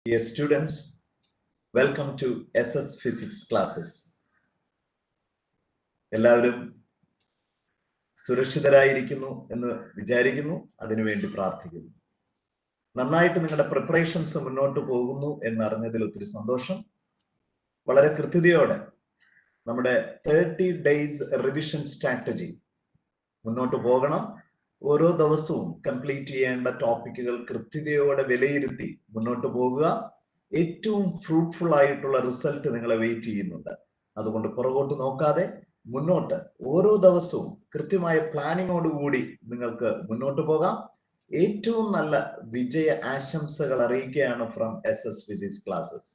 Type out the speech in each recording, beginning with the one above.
Dear students, welcome to SS Physics classes. എല്ലാവരും സുരക്ഷിതരായിരിക്കുന്നു എന്ന് വിചാരിക്കുന്നു, അതിനുവേണ്ടി പ്രാർത്ഥിക്കുന്നു. നന്നായിട്ട് നിങ്ങളുടെ പ്രിപ്പറേഷൻസ് മുന്നോട്ട് പോകുന്നു എന്നറിഞ്ഞതിൽ ഒത്തിരി സന്തോഷം. വളരെ കൃത്യതയോടെ നമ്മുടെ 30 days റിവിഷൻ സ്ട്രാറ്റജി മുന്നോട്ട് പോകണം. ഓരോ ദിവസവും കംപ്ലീറ്റ് ചെയ്യേണ്ട ടോപ്പിക്കുകൾ കൃത്യതയോടെ വിലയിരുത്തി മുന്നോട്ട് പോകുക. ഏറ്റവും ഫ്രൂട്ട്ഫുൾ ആയിട്ടുള്ള റിസൾട്ട് നിങ്ങളെ വെയിറ്റ് ചെയ്യുന്നുണ്ട്. അതുകൊണ്ട് പുറകോട്ട് നോക്കാതെ മുന്നോട്ട് ഓരോ ദിവസവും കൃത്യമായ പ്ലാനിങ്ങോടുകൂടി നിങ്ങൾക്ക് മുന്നോട്ട് പോകാം. ഏറ്റവും നല്ല വിജയ ആശംസകൾ അറിയിക്കുകയാണ് ഫ്രം SS Physics ക്ലാസ്സസ്.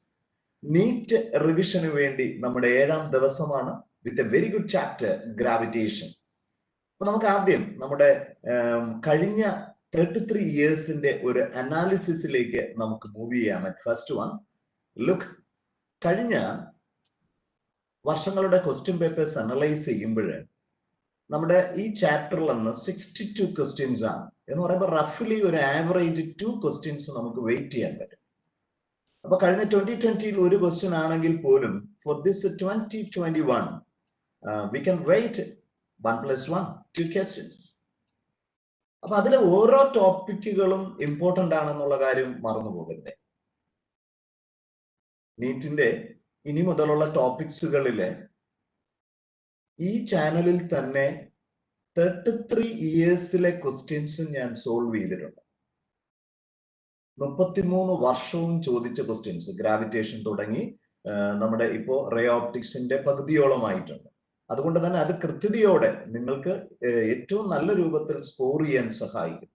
നീറ്റ് റിവിഷന് വേണ്ടി നമ്മുടെ 7ാം ദിവസമാണ് with a very good chapter gravitation. അപ്പൊ നമുക്ക് ആദ്യം നമ്മുടെ കഴിഞ്ഞ 33 ഇയേഴ്സിന്റെ ഒരു അനാലിസിസിലേക്ക് നമുക്ക് മൂവ് ചെയ്യാം. ഫസ്റ്റ് വൺ ലുക്ക്, കഴിഞ്ഞ വർഷങ്ങളുടെ ക്വസ്റ്റ്യൻ പേപ്പേഴ്സ് അനലൈസ് ചെയ്യുമ്പോൾ നമ്മുടെ ഈ ചാപ്റ്ററിൽ നിന്ന് 62 ക്വസ്റ്റ്യൻസ് ആണ് എന്ന് പറയുമ്പോൾ റഫ്ലി ഒരു ആവറേജ് 2 ക്വസ്റ്റ്യൻസ് നമുക്ക് വെയിറ്റ് ചെയ്യാൻ പറ്റും. അപ്പൊ കഴിഞ്ഞ 2020 ഒരു ക്വസ്റ്റ്യൻ ആണെങ്കിൽ പോലും for this 2021 we can weight 1+1 2 questions. അപ്പൊ അതിലെ ഓരോ ടോപ്പിക്കുകളും ഇമ്പോർട്ടന്റ് ആണെന്നുള്ള കാര്യം മറന്നു പോകരുത്. നീറ്റിന്റെ ഇനി മുതലുള്ള ടോപ്പിക്സുകളിലെ ഈ ചാനലിൽ തന്നെ 33 ഇയേഴ്സിലെ ക്വസ്റ്റ്യൻസ് ഞാൻ സോൾവ് ചെയ്തിട്ടുണ്ട്. 33 വർഷവും ചോദിച്ച ക്വസ്റ്റ്യൻസ് ഗ്രാവിറ്റേഷൻ തുടങ്ങി നമ്മുടെ ഇപ്പോ റേ ഓപ്റ്റിക്സിന്റെ പകുതിയോളമായിട്ടുണ്ട്. അതുകൊണ്ട് തന്നെ അത് കൃത്യതയോടെ നിങ്ങൾക്ക് ഏറ്റവും നല്ല രൂപത്തിൽ സ്കോർ ചെയ്യാൻ സഹായിക്കും.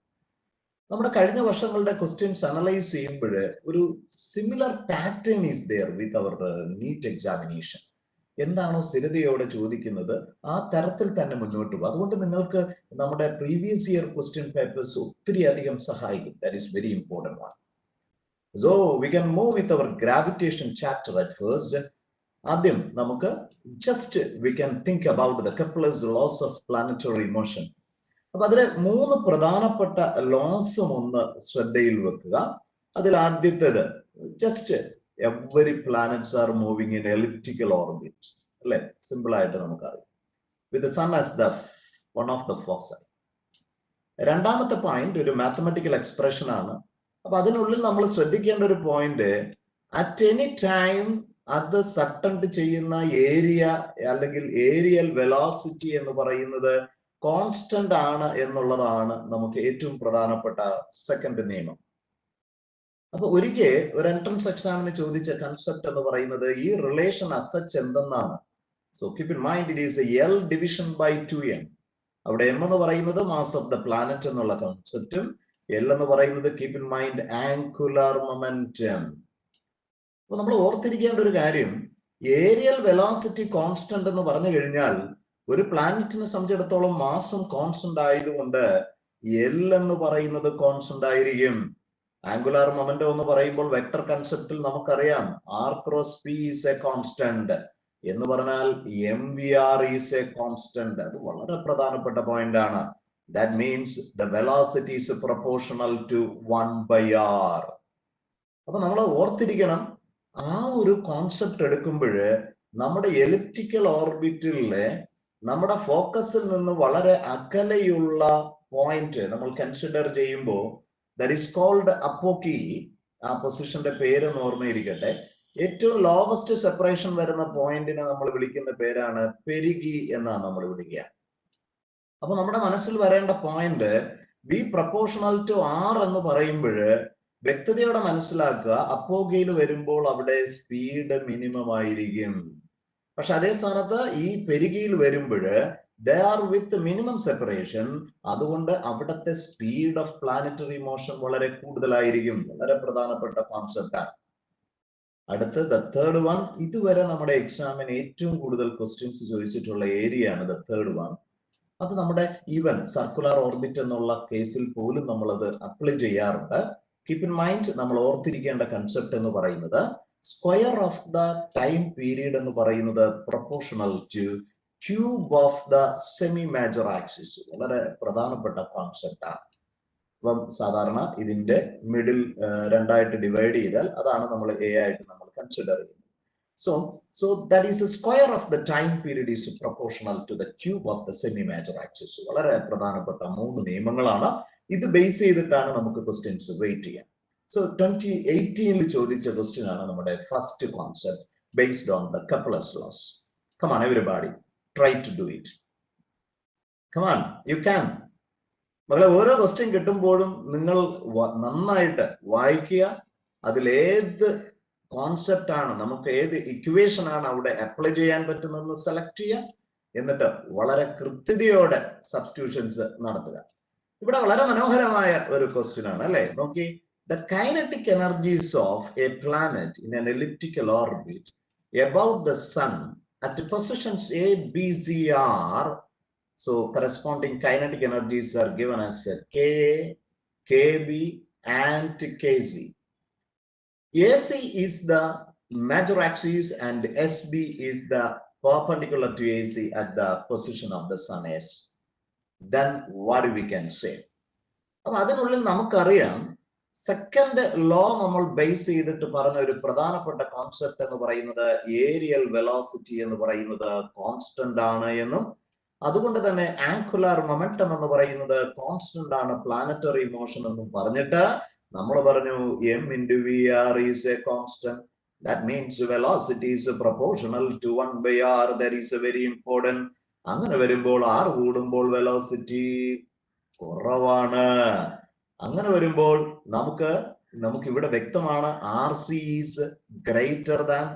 നമ്മുടെ കഴിഞ്ഞ വർഷങ്ങളുടെ ക്വസ്റ്റ്യൻസ് അനലൈസ് ചെയ്യുമ്പോൾ ഒരു similar pattern is there with our NEET examination. എന്താണോ സ്ഥിരതയോടെ ചോദിക്കുന്നത് ആ തരത്തിൽ തന്നെ മുന്നോട്ട് പോകും. അതുകൊണ്ട് നിങ്ങൾക്ക് നമ്മുടെ പ്രീവിയസ് ഇയർ ക്വസ്റ്റ്യൻ പേപ്പേഴ്സ് ഒത്തിരി അധികം സഹായിക്കും. That is very important one. So we can move with our gravitation chapter at first. ആദ്യം നമുക്ക് just we can think about the Kepler's laws of planetary motion. അപ്പൊ അതിലെ 3 പ്രധാനപ്പെട്ട ലോസും ഒന്ന് ശ്രദ്ധയിൽ വെക്കുക. അതിൽ ആദ്യത്തേത് just every planets are moving in elliptical orbit, അല്ലെ? സിമ്പിൾ ആയിട്ട് നമുക്കറിയാം, with sun as the one of the focus. രണ്ടാമത്തെ പോയിന്റ് ഒരു മാത്തമാറ്റിക്കൽ എക്സ്പ്രഷൻ ആണ്. അപ്പൊ അതിനുള്ളിൽ നമ്മൾ ശ്രദ്ധിക്കേണ്ട ഒരു പോയിന്റ്, അറ്റ് എനി ടൈം അത് സബ്ടെൻഡ് ചെയ്യുന്ന ഏരിയ അല്ലെങ്കിൽ ഏരിയൽ വെലോസിറ്റി എന്ന് പറയുന്നത് കോൺസ്റ്റന്റ് ആണ് എന്നുള്ളതാണ് നമുക്ക് ഏറ്റവും പ്രധാനപ്പെട്ട സെക്കൻഡ് നിയമം. അപ്പൊ ഒരിക്കൽ ഒരു എൻട്രൻസ് എക്സാമിന് ചോദിച്ച കൺസെപ്റ്റ് എന്ന് പറയുന്നത് ഈ റിലേഷൻ അസച്ച് എന്തെന്നാണ്. So keep in mind it is L division by 2m. അവിടെ m എന്ന് പറയുന്നത് മാസ് ഓഫ് ദ പ്ലാനറ്റ് എന്നുള്ള കൺസെപ്റ്റും എൽ എന്ന് പറയുന്നത് keep in mind angular momentum. അപ്പൊ നമ്മൾ ഓർത്തിരിക്കേണ്ട ഒരു കാര്യം, ഏരിയൽ വെലോസിറ്റി കോൺസ്റ്റന്റ് എന്ന് പറഞ്ഞു കഴിഞ്ഞാൽ ഒരു പ്ലാനറ്റിനെ സംബന്ധിച്ചിടത്തോളം മാസം കോൺസ്റ്റന്റ് ആയതുകൊണ്ട് എൽ എന്ന് പറയുന്നത് കോൺസ്റ്റന്റ് ആയിരിക്കും. ആംഗുലാർ മൊമെന്റം എന്ന് പറയുമ്പോൾ വെക്ടർ കൺസെപ്റ്റിൽ നമുക്കറിയാം R cross P is a constant എന്ന് പറഞ്ഞാൽ MVR ഈസ് എ കോൺസ്റ്റന്റ്. അത് വളരെ പ്രധാനപ്പെട്ട പോയിന്റ് ആണ്. That means the velocity is proportional to 1/r. അപ്പൊ നമ്മൾ ഓർത്തിരിക്കണം, ആ ഒരു കോൺസെപ്റ്റ് എടുക്കുമ്പോൾ നമ്മുടെ എലിപ്റ്റിക്കൽ ഓർബിറ്റിലെ നമ്മുടെ ഫോക്കസിൽ നിന്ന് വളരെ അകലെയുള്ള പോയിന്റ് നമ്മൾ കൺസിഡർ ചെയ്യുമ്പോൾ ദാറ്റ് ഈസ് കോൾഡ് അപ്പോക്കി. ആ പൊസിഷന്റെ പേരൊന്ന് ഓർമ്മയിരിക്കട്ടെ. ഏറ്റവും ലോവസ്റ്റ് സെപ്പറേഷൻ വരുന്ന പോയിന്റിനെ നമ്മൾ വിളിക്കുന്ന പേരാണ് പെരിഗി എന്നാണ് നമ്മൾ വിളിക്കുക. അപ്പൊ നമ്മുടെ മനസ്സിൽ വരേണ്ട point B proportional to R എന്ന് പറയുമ്പോൾ വ്യക്തതയോടെ മനസ്സിലാക്കുക, അപ്പോഗയിൽ വരുമ്പോൾ അവിടെ സ്പീഡ് മിനിമം ആയിരിക്കും. പക്ഷെ അതേ സ്ഥാനത്ത് ഈ പെരിഗിയിൽ വരുമ്പോൾ they are with minimum separation. അതുകൊണ്ട് അവിടുത്തെ സ്പീഡ് ഓഫ് പ്ലാനറ്ററി മോഷൻ വളരെ കൂടുതലായിരിക്കും. വളരെ പ്രധാനപ്പെട്ട കോൺസെപ്റ്റാണ്. അടുത്ത് ദ തേർഡ് വൺ, ഇതുവരെ നമ്മുടെ എക്സാമിന് ഏറ്റവും കൂടുതൽ ക്വസ്റ്റ്യൻസ് ചോദിച്ചിട്ടുള്ള ഏരിയ ആണ് ദ തേർഡ് വൺ. അത് നമ്മുടെ ഈവൻ സർക്കുലർ ഓർബിറ്റ് എന്നുള്ള കേസിൽ പോലും നമ്മളത് അപ്ലൈ ചെയ്യാറുണ്ട്. കീപ് ഇൻ മൈൻഡ്, നമ്മൾ ഓർത്തിരിക്കേണ്ട കൺസെപ്റ്റ് എന്ന് പറയുന്നത് square of the time period എന്ന് പറയുന്നത് proportional two cube of the semi major axis. വളരെ പ്രധാനപ്പെട്ട കോൺസെപ്റ്റ് ആണ്. അപ്പം സാധാരണ ഇതിന്റെ മിഡിൽ രണ്ടായിട്ട് ഡിവൈഡ് ചെയ്താൽ അതാണ് നമ്മൾ എ ആയിട്ട് നമ്മൾ കൺസിഡർ ചെയ്യുന്നത്. So that is the square of the time period is proportional to the cube of the semi-major axis. വളരെ പ്രധാനപ്പെട്ട 3 നിയമങ്ങളാണ്. ഇത് ബേസ് ചെയ്തിട്ടാണ് നമുക്ക് ക്വസ്റ്റ്യൻസ് വെയിറ്റ് ചെയ്യാം. So 2018 ചോദിച്ച ക്വസ്റ്റ്യൻ ആണ് നമ്മുടെ first concept based on the Kepler's laws. Come on everybody, try to do it. Come on, you can. മകളെ ഓരോ ക്വസ്റ്റ്യൻ കിട്ടുമ്പോഴും നിങ്ങൾ നന്നായിട്ട് വായിക്കുക. അതിലേത് കോൺസെപ്റ്റ് ആണ്, നമുക്ക് ഏത് ഇക്വേഷൻ ആണ് അവിടെ അപ്ലൈ ചെയ്യാൻ പറ്റുന്നതെന്ന് സെലക്ട് ചെയ്യാം. എന്നിട്ട് വളരെ കൃത്യതയോടെ സബ്സ്റ്റിറ്റ്യൂഷൻസ് നടത്തുക. ഇവിടെ വളരെ മനോഹരമായ ഒരു ക്വസ്റ്റ്യൻ ആണ് അല്ലെ. നോക്കി, the kinetic energies of A planet in an elliptical orbit about the sun at positions A, B, C are, so corresponding kinetic energies are given as K, KB and KZ. AC is the major axis and SB is the perpendicular to AC at the position of the sun S. Then what we can say? അപ്പൊ അതിനുള്ളിൽ നമുക്കറിയാം second law നമ്മൾ base ചെയ്തിട്ട് പറഞ്ഞ ഒരു പ്രധാനപ്പെട്ട concept എന്ന് പറയുന്നത് ഏരിയൽ വെലോസിറ്റി എന്ന് പറയുന്നത് കോൺസ്റ്റന്റ് ആണ് എന്നും, അതുകൊണ്ട് തന്നെ ആംഗുലാർ മൊമെന്റം എന്ന് പറയുന്നത് കോൺസ്റ്റന്റ് ആണ് പ്ലാനറ്ററി മോഷൻ എന്നും പറഞ്ഞിട്ട് നമ്മൾ പറഞ്ഞു m into vr is a constant. That means velocity is proportional to 1 by r. That is a very important. അങ്ങനെ വരുമ്പോൾ r കൂടുമ്പോൾ വെലോസിറ്റി കുറവാണ്. അങ്ങനെ വരുമ്പോൾ നമുക്ക് ഇവിടെ വ്യക്തമാണ് RC is greater than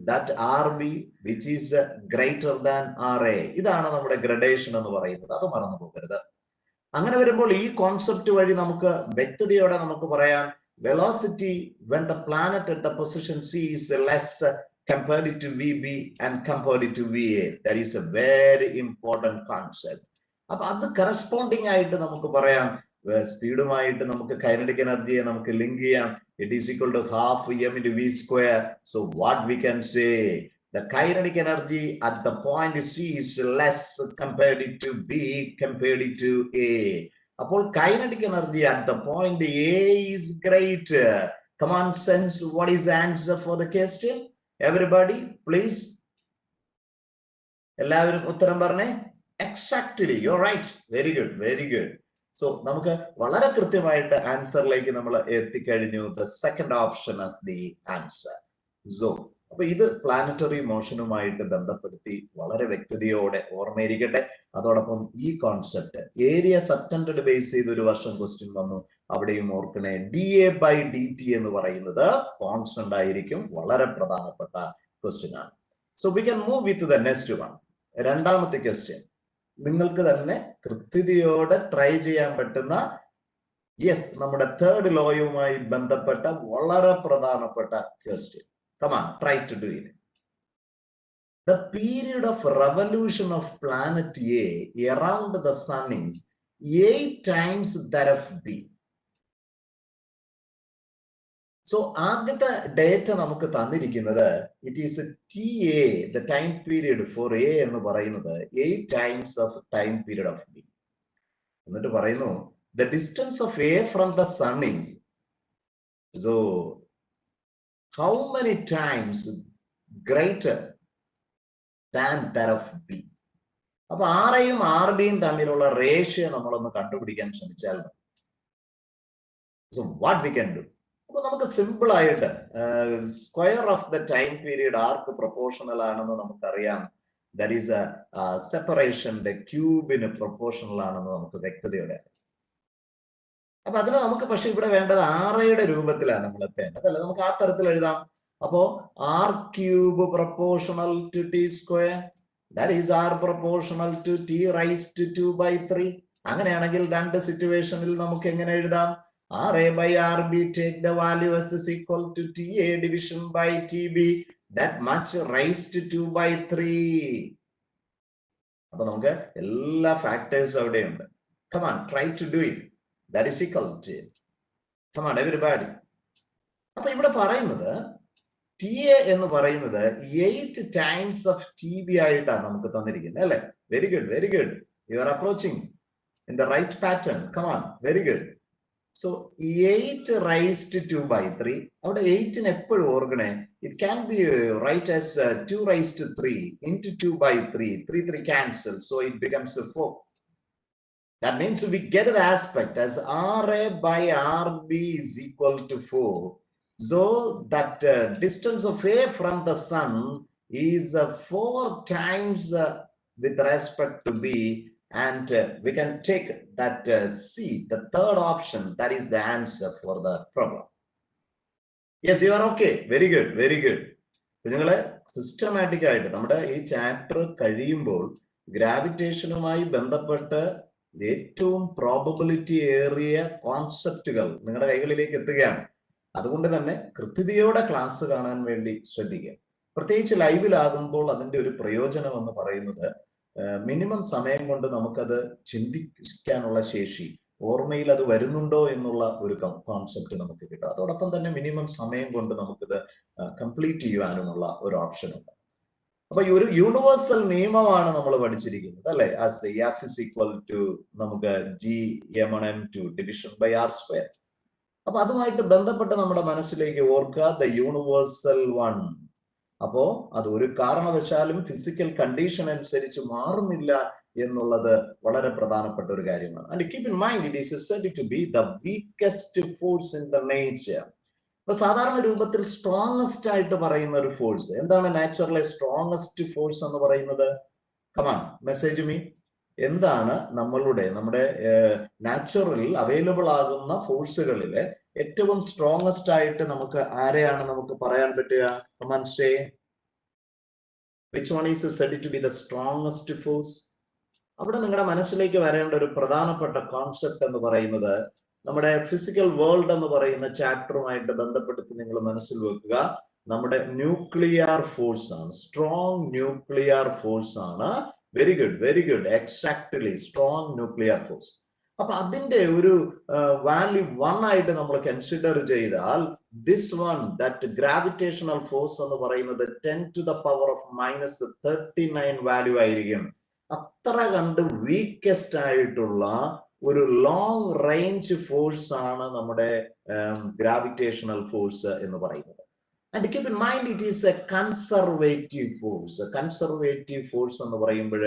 that RB which is greater than RA. ഇതാണ് നമ്മുടെ ഗ്രഡേഷൻ എന്ന് പറയുന്നത്. അത് മറന്നു പോകരുത്. അങ്ങനെ വരുമ്പോൾ ഈ കോൺസെപ്റ്റ് വഴി നമുക്ക് വ്യക്തതയോടെ നമുക്ക് പറയാം velocity when the planet at the position C is less compared to VB and compared to VA. That is a very important concept. അപ്പൊ അത് കറസ്പോണ്ടിങ് ആയിട്ട് നമുക്ക് പറയാം സ്പീഡുമായിട്ട് നമുക്ക് കൈനറ്റിക് എനർജിയെ നമുക്ക് ലിങ്ക് ചെയ്യാം. It is equal to half m into v square. So what we can say, the kinetic energy at the point C is less compared to B compared to A. Apol kinetic energy at the point A is greater. Come on, sense what is the answer for the question? Everybody, please. എല്ലാവരും ഉത്തരം പറഞ്ഞേ. Exactly, you're right. Very good, very good. So നമുക്ക് വളരെ കൃത്യമായിട്ട് ആൻസറിലേക്ക് നമ്മൾ എത്തിക്കഴിഞ്ഞു. The second option as the answer. So അപ്പൊ ഇത് പ്ലാനറ്ററി മോഷനുമായിട്ട് ബന്ധപ്പെടുത്തി വളരെ വ്യക്തതയോടെ ഓർമ്മയിരിക്കട്ടെ. അതോടൊപ്പം ഈ കോൺസെപ്റ്റ് ഏരിയ സബ്റ്റൻഡഡ് ബേസ് ചെയ്ത് ഒരു വർഷം ക്വസ്റ്റ്യൻ വന്നു, അവിടെയും ഓർക്കണേ dA/dt എന്ന് പറയുന്നത് കോൺസ്റ്റന്റ് ആയിരിക്കും. വളരെ പ്രധാനപ്പെട്ട ക്വസ്റ്റ്യൻ ആണ്. So we can move with the next one. രണ്ടാമത്തെ ക്വസ്റ്റ്യൻ നിങ്ങൾക്ക് തന്നെ കൃത്യതയോടെ ട്രൈ ചെയ്യാൻ പറ്റുന്ന നമ്മുടെ തേർഡ് ലോയുമായി ബന്ധപ്പെട്ട വളരെ പ്രധാനപ്പെട്ട question. Come on, try to do it. The period of revolution of planet A around the sun is 8 times that of B. So, ആദ്യത്തെ ഡേറ്റ നമുക്ക് തന്നിരിക്കുന്നത് it is TA, the time period for A എന്ന് പറയുന്നത് 8 times of time period of B. എന്നിട്ട് പറയുന്നു the distance of A from the sun is, so how many times greater than that of B? അപ്പൊ ആറയും RBയും തമ്മിലുള്ള ratio നമ്മളൊന്ന് കണ്ടുപിടിക്കാൻ ശ്രമിച്ചാൽ so what we can do? അപ്പൊ നമുക്ക് സിമ്പിൾ ആയിട്ട് square of the time period arc proportional ആണെന്ന് നമുക്കറിയാം. ദാറ്റ് ഈസ് സെപ്പറേഷന്റെ ക്യൂബിന് പ്രൊപ്പോർഷണൽ ആണെന്ന് നമുക്ക് വ്യക്തതയോടെ. അപ്പൊ അതിന് നമുക്ക് പക്ഷെ ഇവിടെ വേണ്ടത് ആറയുടെ രൂപത്തിലാണ് നമ്മൾ എത്തേണ്ടത് അല്ലെ. നമുക്ക് ആ തരത്തിൽ എഴുതാം. അപ്പോ r³ proportional to t square, that is r proportional to t raised to 2/3. അങ്ങനെയാണെങ്കിൽ രണ്ട് സിറ്റുവേഷനിൽ നമുക്ക് എങ്ങനെ എഴുതാം? RA/RB take the value as is equal to TA division by TB, that much raised to 2/3. അപ്പൊ നമുക്ക് എല്ലാ ഫാക്ടേഴ്സും അവിടെയുണ്ട്. Come on, try to do it. That is equal to, come on everybody. അപ്പൊ ഇവിടെ പറയുന്നത് TA എന്ന് പറയുന്നത് 8 times of TB ആയിട്ടാണ് നമുക്ക് തന്നിരിക്കുന്നത് അല്ലെ. Very good, very good. You are approaching in the right pattern. Come on, very good. So 8 raised to 2 by 3. അവിടെ 8 എപ്പോഴും ഓർക്കണേ, it can be right as 2 raised to 3 into 2 by 3. 3 3 cancel, so it becomes a 4. That means we get the aspect as RA by RB is equal to 4. So that distance of A from the sun is 4 times with respect to B. And we can take that C, the third option, that is the answer for the problem. Yes, you are okay. Very good, very good. നിങ്ങളെ systematic ആയിട്ട് നമ്മുടെ ഈ chapter കഴിയുമ്പോൾ ഗ്രാവിറ്റേഷനുമായി ബന്ധപ്പെട്ട് ഏറ്റവും probability ഏറിയ കോൺസെപ്റ്റുകൾ നിങ്ങളുടെ കൈകളിലേക്ക് എത്തുകയാണ്. അതുകൊണ്ട് തന്നെ കൃത്യതയോടെ ക്ലാസ് കാണാൻ വേണ്ടി ശ്രദ്ധിക്കുക. പ്രത്യേകിച്ച് ലൈവിലാകുമ്പോൾ അതിന്റെ ഒരു പ്രയോജനം എന്ന് പറയുന്നത് മിനിമം സമയം കൊണ്ട് നമുക്കത് ചിന്തിക്കാനുള്ള ശേഷി, ഓർമ്മയിൽ അത് വരുന്നുണ്ടോ എന്നുള്ള ഒരു കോൺസെപ്റ്റ് നമുക്ക് കിട്ടും. അതോടൊപ്പം തന്നെ മിനിമം സമയം കൊണ്ട് നമുക്കിത് കംപ്ലീറ്റ് ചെയ്യുവാനുമുള്ള ഒരു ഓപ്ഷൻ ഉണ്ട്. അപ്പൊ ഈ ഒരു യൂണിവേഴ്സൽ നിയമമാണ് നമ്മൾ പഠിച്ചിരിക്കുന്നത് അല്ലെ, as F is equal to നമുക്ക് G(m1m2) ഡിവിഷൻ ബൈ r². അപ്പൊ അതുമായിട്ട് ബന്ധപ്പെട്ട് നമ്മുടെ മനസ്സിലേക്ക് ഓർക്കുക ദ യൂണിവേഴ്സൽ വൺ. അപ്പോ അത് ഒരു കാരണവശാലും ഫിസിക്കൽ കണ്ടീഷൻ അനുസരിച്ച് മാറുന്നില്ല എന്നുള്ളത് വളരെ പ്രധാനപ്പെട്ട ഒരു കാര്യമാണ്. And keep in mind it is said to be the weakest force in the nature. അപ്പൊ സാധാരണ രൂപത്തിൽ സ്ട്രോങ്ങസ്റ്റ് ആയിട്ട് പറയുന്ന ഒരു ഫോഴ്സ് എന്താണ്? നാച്ചുറലെ സ്ട്രോങ്ങസ്റ്റ് ഫോഴ്സ് എന്ന് പറയുന്നത്? Come on message me. എന്താണ് നമ്മുടെ നാച്ചുറലിൽ അവൈലബിൾ ആകുന്ന ഫോഴ്സുകളിലെ ഏറ്റവും സ്ട്രോങ്ങസ്റ്റ് ആയിട്ട് നമുക്ക് ആരെയാണ് നമുക്ക് പറയാൻ പറ്റുക? Come on say which one is said to be the strongest force? അവിടെ നിങ്ങളുടെ മനസ്സിലേക്ക് വരേണ്ട ഒരു പ്രധാനപ്പെട്ട കോൺസെപ്റ്റ് എന്ന് പറയുന്നത് നമ്മുടെ ഫിസിക്കൽ വേൾഡ് എന്ന് പറയുന്ന ചാപ്റ്ററുമായിട്ട് ബന്ധപ്പെടുത്തി നിങ്ങൾ മനസ്സിൽ വെക്കുക. നമ്മുടെ ന്യൂക്ലിയർ ഫോഴ്സ് ആണ്, സ്ട്രോങ് ന്യൂക്ലിയർ ഫോഴ്സ് ആണ്. Very good, very good, exactly, strong nuclear force. അപ്പൊ അതിന്റെ ഒരു വാല്യൂ 1 ആയിട്ട് നമ്മൾ കൺസിഡർ ചെയ്താൽ this one, that gravitational force എന്ന് പറയുന്നത് 10⁻⁻39 വാല്യൂ ആയിരിക്കും. അത്ര കണ്ട് വീക്കസ്റ്റ് ആയിട്ടുള്ള ഒരു ലോങ് റേഞ്ച് ഫോഴ്സ് ആണ് നമ്മുടെ ഗ്രാവിറ്റേഷണൽ ഫോഴ്സ് എന്ന് പറയുന്നത്. And keep in mind it is A conservative force. Conservative force എന്ന് പറയുമ്പോൾ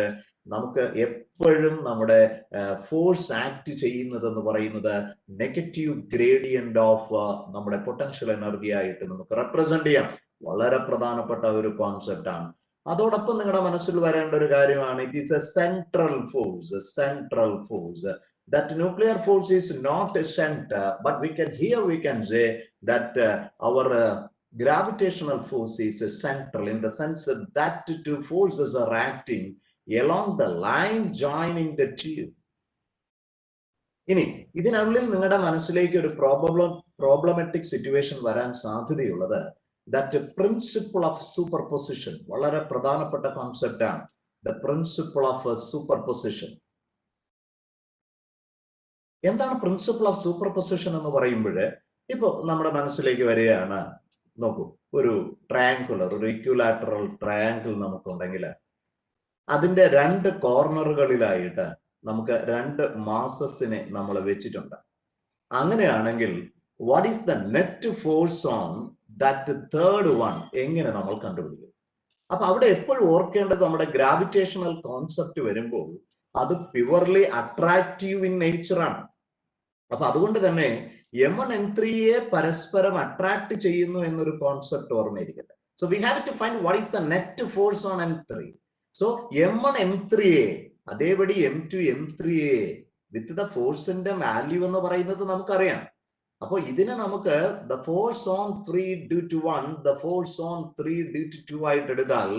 നമുക്ക് എപ്പോഴും നമ്മുടെ ഫോഴ്സ് ആക്ട് ചെയ്യുന്നത് എന്ന് പറയുന്നത് നെഗറ്റീവ് ഗ്രേഡിയന്റ് ഓഫ് നമ്മുടെ പൊട്ടൻഷ്യൽ എനർജി ആയിട്ട് നമുക്ക് റെപ്രസെന്റ് ചെയ്യാം. വളരെ പ്രധാനപ്പെട്ട ഒരു കോൺസെപ്റ്റ് ആണ്. അതോടൊപ്പം നിങ്ങളുടെ മനസ്സിൽ വരേണ്ട ഒരു കാര്യമാണ് it is A central force. Central force, that nuclear force is not a center, but we can say that our gravitational force is a central, in the sense that two forces are acting along the line joining the two. ഇനി ഇതിനുള്ളിൽ നിങ്ങളുടെ മനസ്സിലേക്ക് ഒരു problematic situation വരാൻ സാധ്യതയുള്ളത് that principle of super position. വളരെ പ്രധാനപ്പെട്ട concept ആണ് the principle of super position. എന്താണ് പ്രിൻസിപ്പിൾ ഓഫ് സൂപ്പർ പൊസിഷൻ എന്ന് പറയുമ്പോൾ ഇപ്പൊ നമ്മുടെ മനസ്സിലേക്ക് വരികയാണ്, നോക്കൂ, ഒരു ട്രയാങ്കുലർ, ഒരു ഇക്വിലാറ്ററൽ ട്രയാങ്കിൾ നമുക്കുണ്ടെങ്കിൽ അതിന്റെ 2 കോർണറുകളിലായിട്ട് നമുക്ക് 2 മാസസിനെ നമ്മൾ വെച്ചിട്ടുണ്ട്. അങ്ങനെയാണെങ്കിൽ what is the net force on that third one എങ്ങനെ നമ്മൾ കണ്ടുപിടിക്കും? അപ്പൊ അവിടെ എപ്പോഴും ഓർക്കേണ്ടത് നമ്മുടെ ഗ്രാവിറ്റേഷണൽ കോൺസെപ്റ്റ് വരുമ്പോൾ അത് പ്യുവർലി അട്രാക്റ്റീവ് ഇൻ നേച്ചർ ആണ്. അപ്പൊ അതുകൊണ്ട് തന്നെ M1 M3യെ പരസ്പരം അട്രാക്ട് ചെയ്യുന്നു എന്നൊരു കോൺസെപ്റ്റ് ഓർമ്മയിരിക്കട്ടെ. So we have to find what is the net force on M3. സോ M1 M3യെ അതേപടി M2 M3യെ വിത്ത് ദ ഫോഴ്സിന്റെ വാല്യൂ എന്ന് പറയുന്നത് നമുക്കറിയാം. അപ്പോൾ ഇതിനെ നമുക്ക് the force on 3 due to 1, the force on 3 due to 2 ആയിട്ട് എടുത്താൽ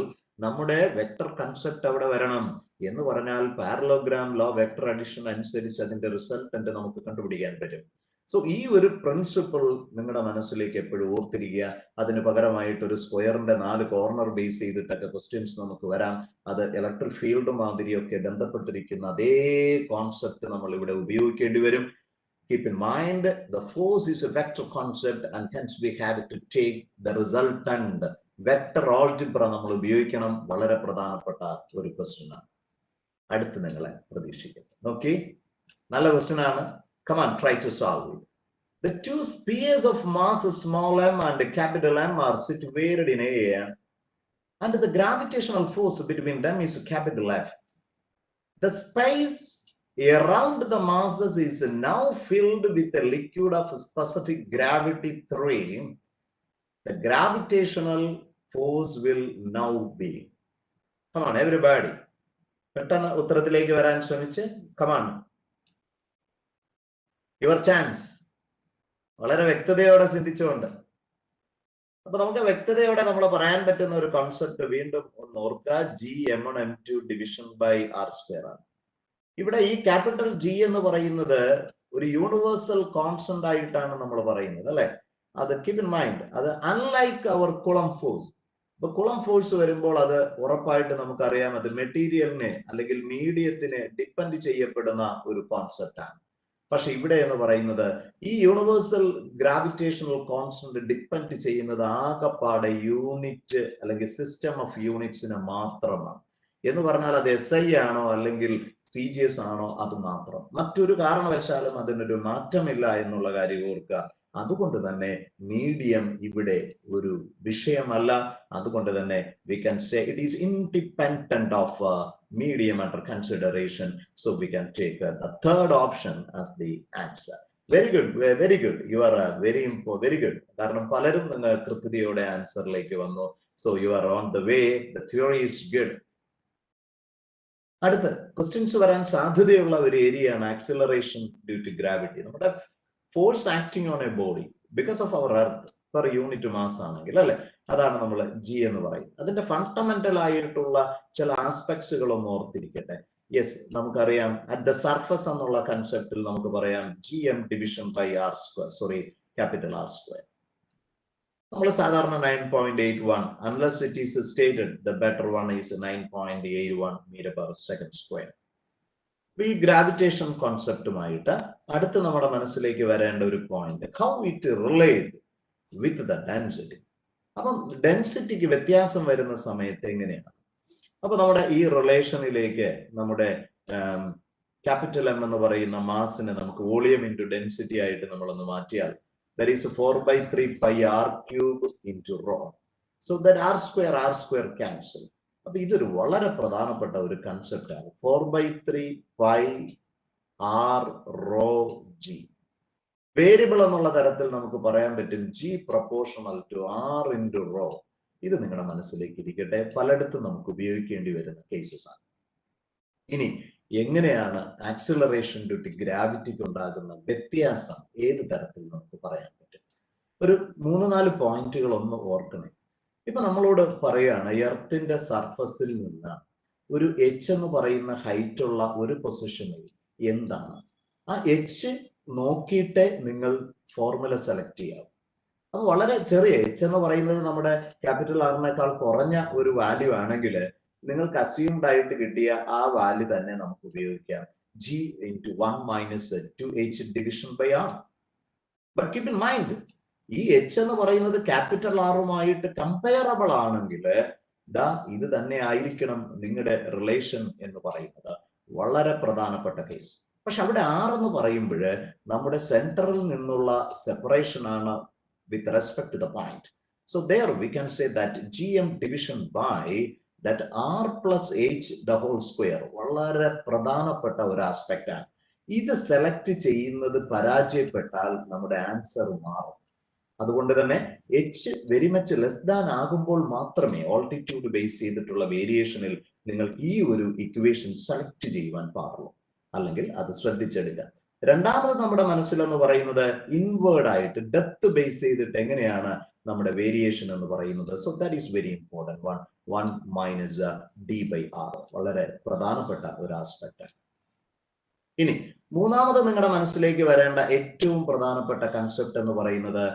നമ്മുടെ വെക്ടർ കൺസെപ്റ്റ് അവിടെ വരണം. എന്ന് പറഞ്ഞാൽ പാരലോഗ്രാം ലോ, വെക്ടർ അഡിഷൻ അനുസരിച്ച് അതിന്റെ റിസൾട്ടന്റ് നമുക്ക് കണ്ടുപിടിക്കാൻ പറ്റും. സോ ഈ ഒരു പ്രിൻസിപ്പിൾ നിങ്ങളുടെ മനസ്സിലേക്ക് എപ്പോഴും ഓർത്തിരിക്കുക. അതിന് പകരമായിട്ട് ഒരു സ്ക്വയറിന്റെ 4 കോർണർ ബേസ് ചെയ്തിട്ടൊക്കെ ക്വസ്റ്റ്യൻസ് നമുക്ക് വരാം. അത് ഇലക്ട്രിക് ഫീൽഡ് മാതിരിയൊക്കെ ബന്ധപ്പെട്ടിരിക്കുന്ന അതേ കോൺസെപ്റ്റ് നമ്മൾ ഇവിടെ ഉപയോഗിക്കേണ്ടി വരും. Keep in mind the force is a vector concept and hence we have to take the resultant. Vector algebra നമ്മൾ ഉപയോഗിക്കണം. വളരെ പ്രധാനപ്പെട്ട ഒരു ക്വസ്റ്റ്യൻ ആണ്. അടുത്ത് നിങ്ങളെ പ്രതീക്ഷിക്കുന്നു. നോക്കി, നല്ല ക്വസ്റ്റ്യൻ ആണ്. Come on, try to solve it. The two spheres of mass small m and capital M are situated in a, and the gravitational force between them is capital F. The space around the masses is now filled with a liquid of specific gravity 3. The gravitational force will now be. Come on, everybody. പെട്ടെന്ന് ഉത്തരത്തിലേക്ക് വരാൻ ശ്രമിച്ച്. Come on. Your chance. വളരെ വ്യക്തതയോടെ ചിന്തിച്ചുകൊണ്ട്. അപ്പൊ നമുക്ക് വ്യക്തതയോടെ നമ്മൾ പറയാൻ പറ്റുന്ന ഒരു കോൺസെപ്റ്റ് വീണ്ടും ഒന്ന് ഓർക്കുക. G(m1 m2) division by r square ആണ്. ഇവിടെ ഈ ക്യാപിറ്റൽ G എന്ന് പറയുന്നത് ഒരു യൂണിവേഴ്സൽ കോൺസ്റ്റന്റ് ആയിട്ടാണ് നമ്മൾ പറയുന്നത്, അല്ലെ? അത് കീപ് ഇൻ മൈൻഡ്. അത് അൺലൈക്ക് അവർ കുളം ഫോഴ്സ്. ഇപ്പൊ കുളം ഫോഴ്സ് വരുമ്പോൾ അത് ഉറപ്പായിട്ട് നമുക്കറിയാം, അത് മെറ്റീരിയലിനെ അല്ലെങ്കിൽ മീഡിയത്തിനെ ഡിപ്പെൻഡ് ചെയ്യപ്പെടുന്ന ഒരു കോൺസെപ്റ്റ് ആണ്. പക്ഷെ ഇവിടെ എന്ന് പറയുന്നത് ഈ യൂണിവേഴ്സൽ ഗ്രാവിറ്റേഷണൽ കോൺസ്റ്റന്റ് ഡിപ്പെൻഡ് ചെയ്യുന്നത് ആകെപ്പാടെ യൂണിറ്റ് അല്ലെങ്കിൽ സിസ്റ്റം ഓഫ് യൂണിറ്റ്സിനെ മാത്രമാണ്. എന്ന് പറഞ്ഞാൽ അത് SI ആണോ അല്ലെങ്കിൽ CGS ആണോ അത് മാത്രം. മറ്റൊരു കാരണവശാലും അതിനൊരു മാറ്റമില്ല എന്നുള്ള കാര്യം ഓർക്കുക. അതുകൊണ്ട് തന്നെ മീഡിയം ഇവിടെ ഒരു വിഷയമല്ല. അതുകൊണ്ട് തന്നെ we can say it is independent of medium under consideration. So we can take the third option as the answer. Very good, very good. You are very good. കാരണം പലരും കൃത്യതയോടെ ആൻസറിലേക്ക് വന്നു. So you are on the way. The theory is good. അടുത്ത questions വരാൻ സാധ്യതയുള്ള ഒരു ഏരിയയാണ് acceleration due to gravity. നമ്മുടെ force acting on a body because of our earth per unit mass ആണെങ്കിൽ, അല്ലെ? അതാണ് നമ്മൾ G എന്ന് പറയുന്നത്. അതിന്റെ ഫണ്ടമെന്റൽ ആയിട്ടുള്ള ചില ആസ്പെക്ട്സുകൾ ഒന്ന് ഓർത്തിരിക്കട്ടെ. യെസ്, നമുക്കറിയാം അറ്റ് ദ സർഫസ് എന്നുള്ള കൺസെപ്റ്റിൽ നമുക്ക് പറയാം Gm division by r square, sorry capital R square. നമ്മൾ സാധാരണ 9.81, unless it is stated, the better one is 9.81 meter per second square. ഈ ഗ്രാവിറ്റേഷൻ കോൺസെപ്റ്റുമായിട്ട് അടുത്ത് നമ്മുടെ മനസ്സിലേക്ക് വരേണ്ട ഒരു point, how it relate with the density. അപ്പം ഡെൻസിറ്റിക്ക് വ്യത്യാസം വരുന്ന സമയത്ത് എങ്ങനെയാണ്? അപ്പൊ നമ്മുടെ ഈ റിലേഷനിലേക്ക് നമ്മുടെ ക്യാപിറ്റൽ M എന്ന് പറയുന്ന മാസിനെ നമുക്ക് വോളിയം ഇൻറ്റു ഡെൻസിറ്റി ആയിട്ട് നമ്മളൊന്ന് മാറ്റിയാൽ that is 4/3 pi r cube into rho. So that r square cancel. അപ്പൊ ഇതൊരു വളരെ പ്രധാനപ്പെട്ട ഒരു കൺസെപ്റ്റ് ആണ്. 4/3 pi r rho g. Variable എന്നുള്ള തരത്തിൽ നമുക്ക് പറയാൻ പറ്റും G proportional to r into rho. ഇത് നിങ്ങളുടെ മനസ്സിലേക്ക് ഇരിക്കട്ടെ. പലയിടത്തും നമുക്ക് ഉപയോഗിക്കേണ്ടി വരുന്ന കേസസ് ആണ്. ഇനി എങ്ങനെയാണ് ആക്സിലറേഷൻ ഡ്യൂ ടു ഗ്രാവിറ്റിക്ക് ഉണ്ടാകുന്ന വ്യത്യാസം ഏത് തരത്തിൽ നമുക്ക് പറയാൻ പറ്റും? ഒരു 3-4 പോയിന്റുകൾ ഒന്ന് ഓർക്കണേ. ഇപ്പൊ നമ്മളോട് പറയാണ് എർത്തിന്റെ സർഫസിൽ നിന്ന് ഒരു H എന്ന് പറയുന്ന ഹൈറ്റ് ഉള്ള ഒരു പൊസിഷനിൽ എന്താണ് ആ H നോക്കിയിട്ടേ നിങ്ങൾ ഫോർമുല സെലക്ട് ചെയ്യാവും. അപ്പൊ വളരെ ചെറിയ H എന്ന് പറയുന്നത് നമ്മുടെ ക്യാപിറ്റൽ ആറിനേക്കാൾ കുറഞ്ഞ ഒരു വാല്യൂ ആണെങ്കിൽ നിങ്ങൾക്ക് അസ്യൂംഡ് ആയിട്ട് കിട്ടിയ ആ വാല്യൂ തന്നെ നമുക്ക് ഉപയോഗിക്കാം. G into 1 - 2H division by R. But keep in mind, ഈ H എന്ന് പറയുന്നത് ക്യാപിറ്റൽ ആറുമായിട്ട് കമ്പയറബിൾ ആണെങ്കിൽ ഇത് തന്നെ ആയിരിക്കണം നിങ്ങളുടെ റിലേഷൻ എന്ന് പറയുന്നത്. വളരെ പ്രധാനപ്പെട്ട കേസ്. പക്ഷെ അവിടെ R എന്ന് പറയുമ്പോൾ നമ്മുടെ സെന്ററിൽ നിന്നുള്ള സെപ്പറേഷൻ ആണ് with respect to the point. So there we can say that Gm division by that r plus h the whole square വളരെ പ്രധാനപ്പെട്ട ഒരു ആസ്പെക്ട് ആണ്. ഇത് സെലക്ട് ചെയ്യുന്നത് പരാജയപ്പെട്ടാൽ നമ്മുടെ ആൻസർ മാറും. അതുകൊണ്ട് തന്നെ H very much less than ആകുമ്പോൾ മാത്രമേ ഓൾട്ടിറ്റ്യൂഡ് ബേസ് ചെയ്തിട്ടുള്ള വേരിയേഷനിൽ നിങ്ങൾ ഈ ഒരു ഇക്വേഷൻ സെലക്ട് ചെയ്യുവാൻ പാടുള്ളൂ. അല്ലെങ്കിൽ അത് ശ്രദ്ധിച്ചെടുക്കുക. രണ്ടാമത് നമ്മുടെ മനസ്സിലെന്ന് പറയുന്നത് ഇൻവേർഡ് ആയിട്ട് ഡെപ്ത് ബേസ് ചെയ്തിട്ട് എങ്ങനെയാണ് നമ്മുടെ വേരിയേഷൻ എന്ന് പറയുന്നത്. So that is very important. 1 - d/r വളരെ പ്രധാനപ്പെട്ട ഒരു ആസ്പെക്ട് ആണ്. ഇനി മൂന്നാമത് നിങ്ങളുടെ മനസ്സിലേക്ക് വരേണ്ട ഏറ്റവും പ്രധാനപ്പെട്ട കൺസെപ്റ്റ് എന്ന് പറയുന്നത്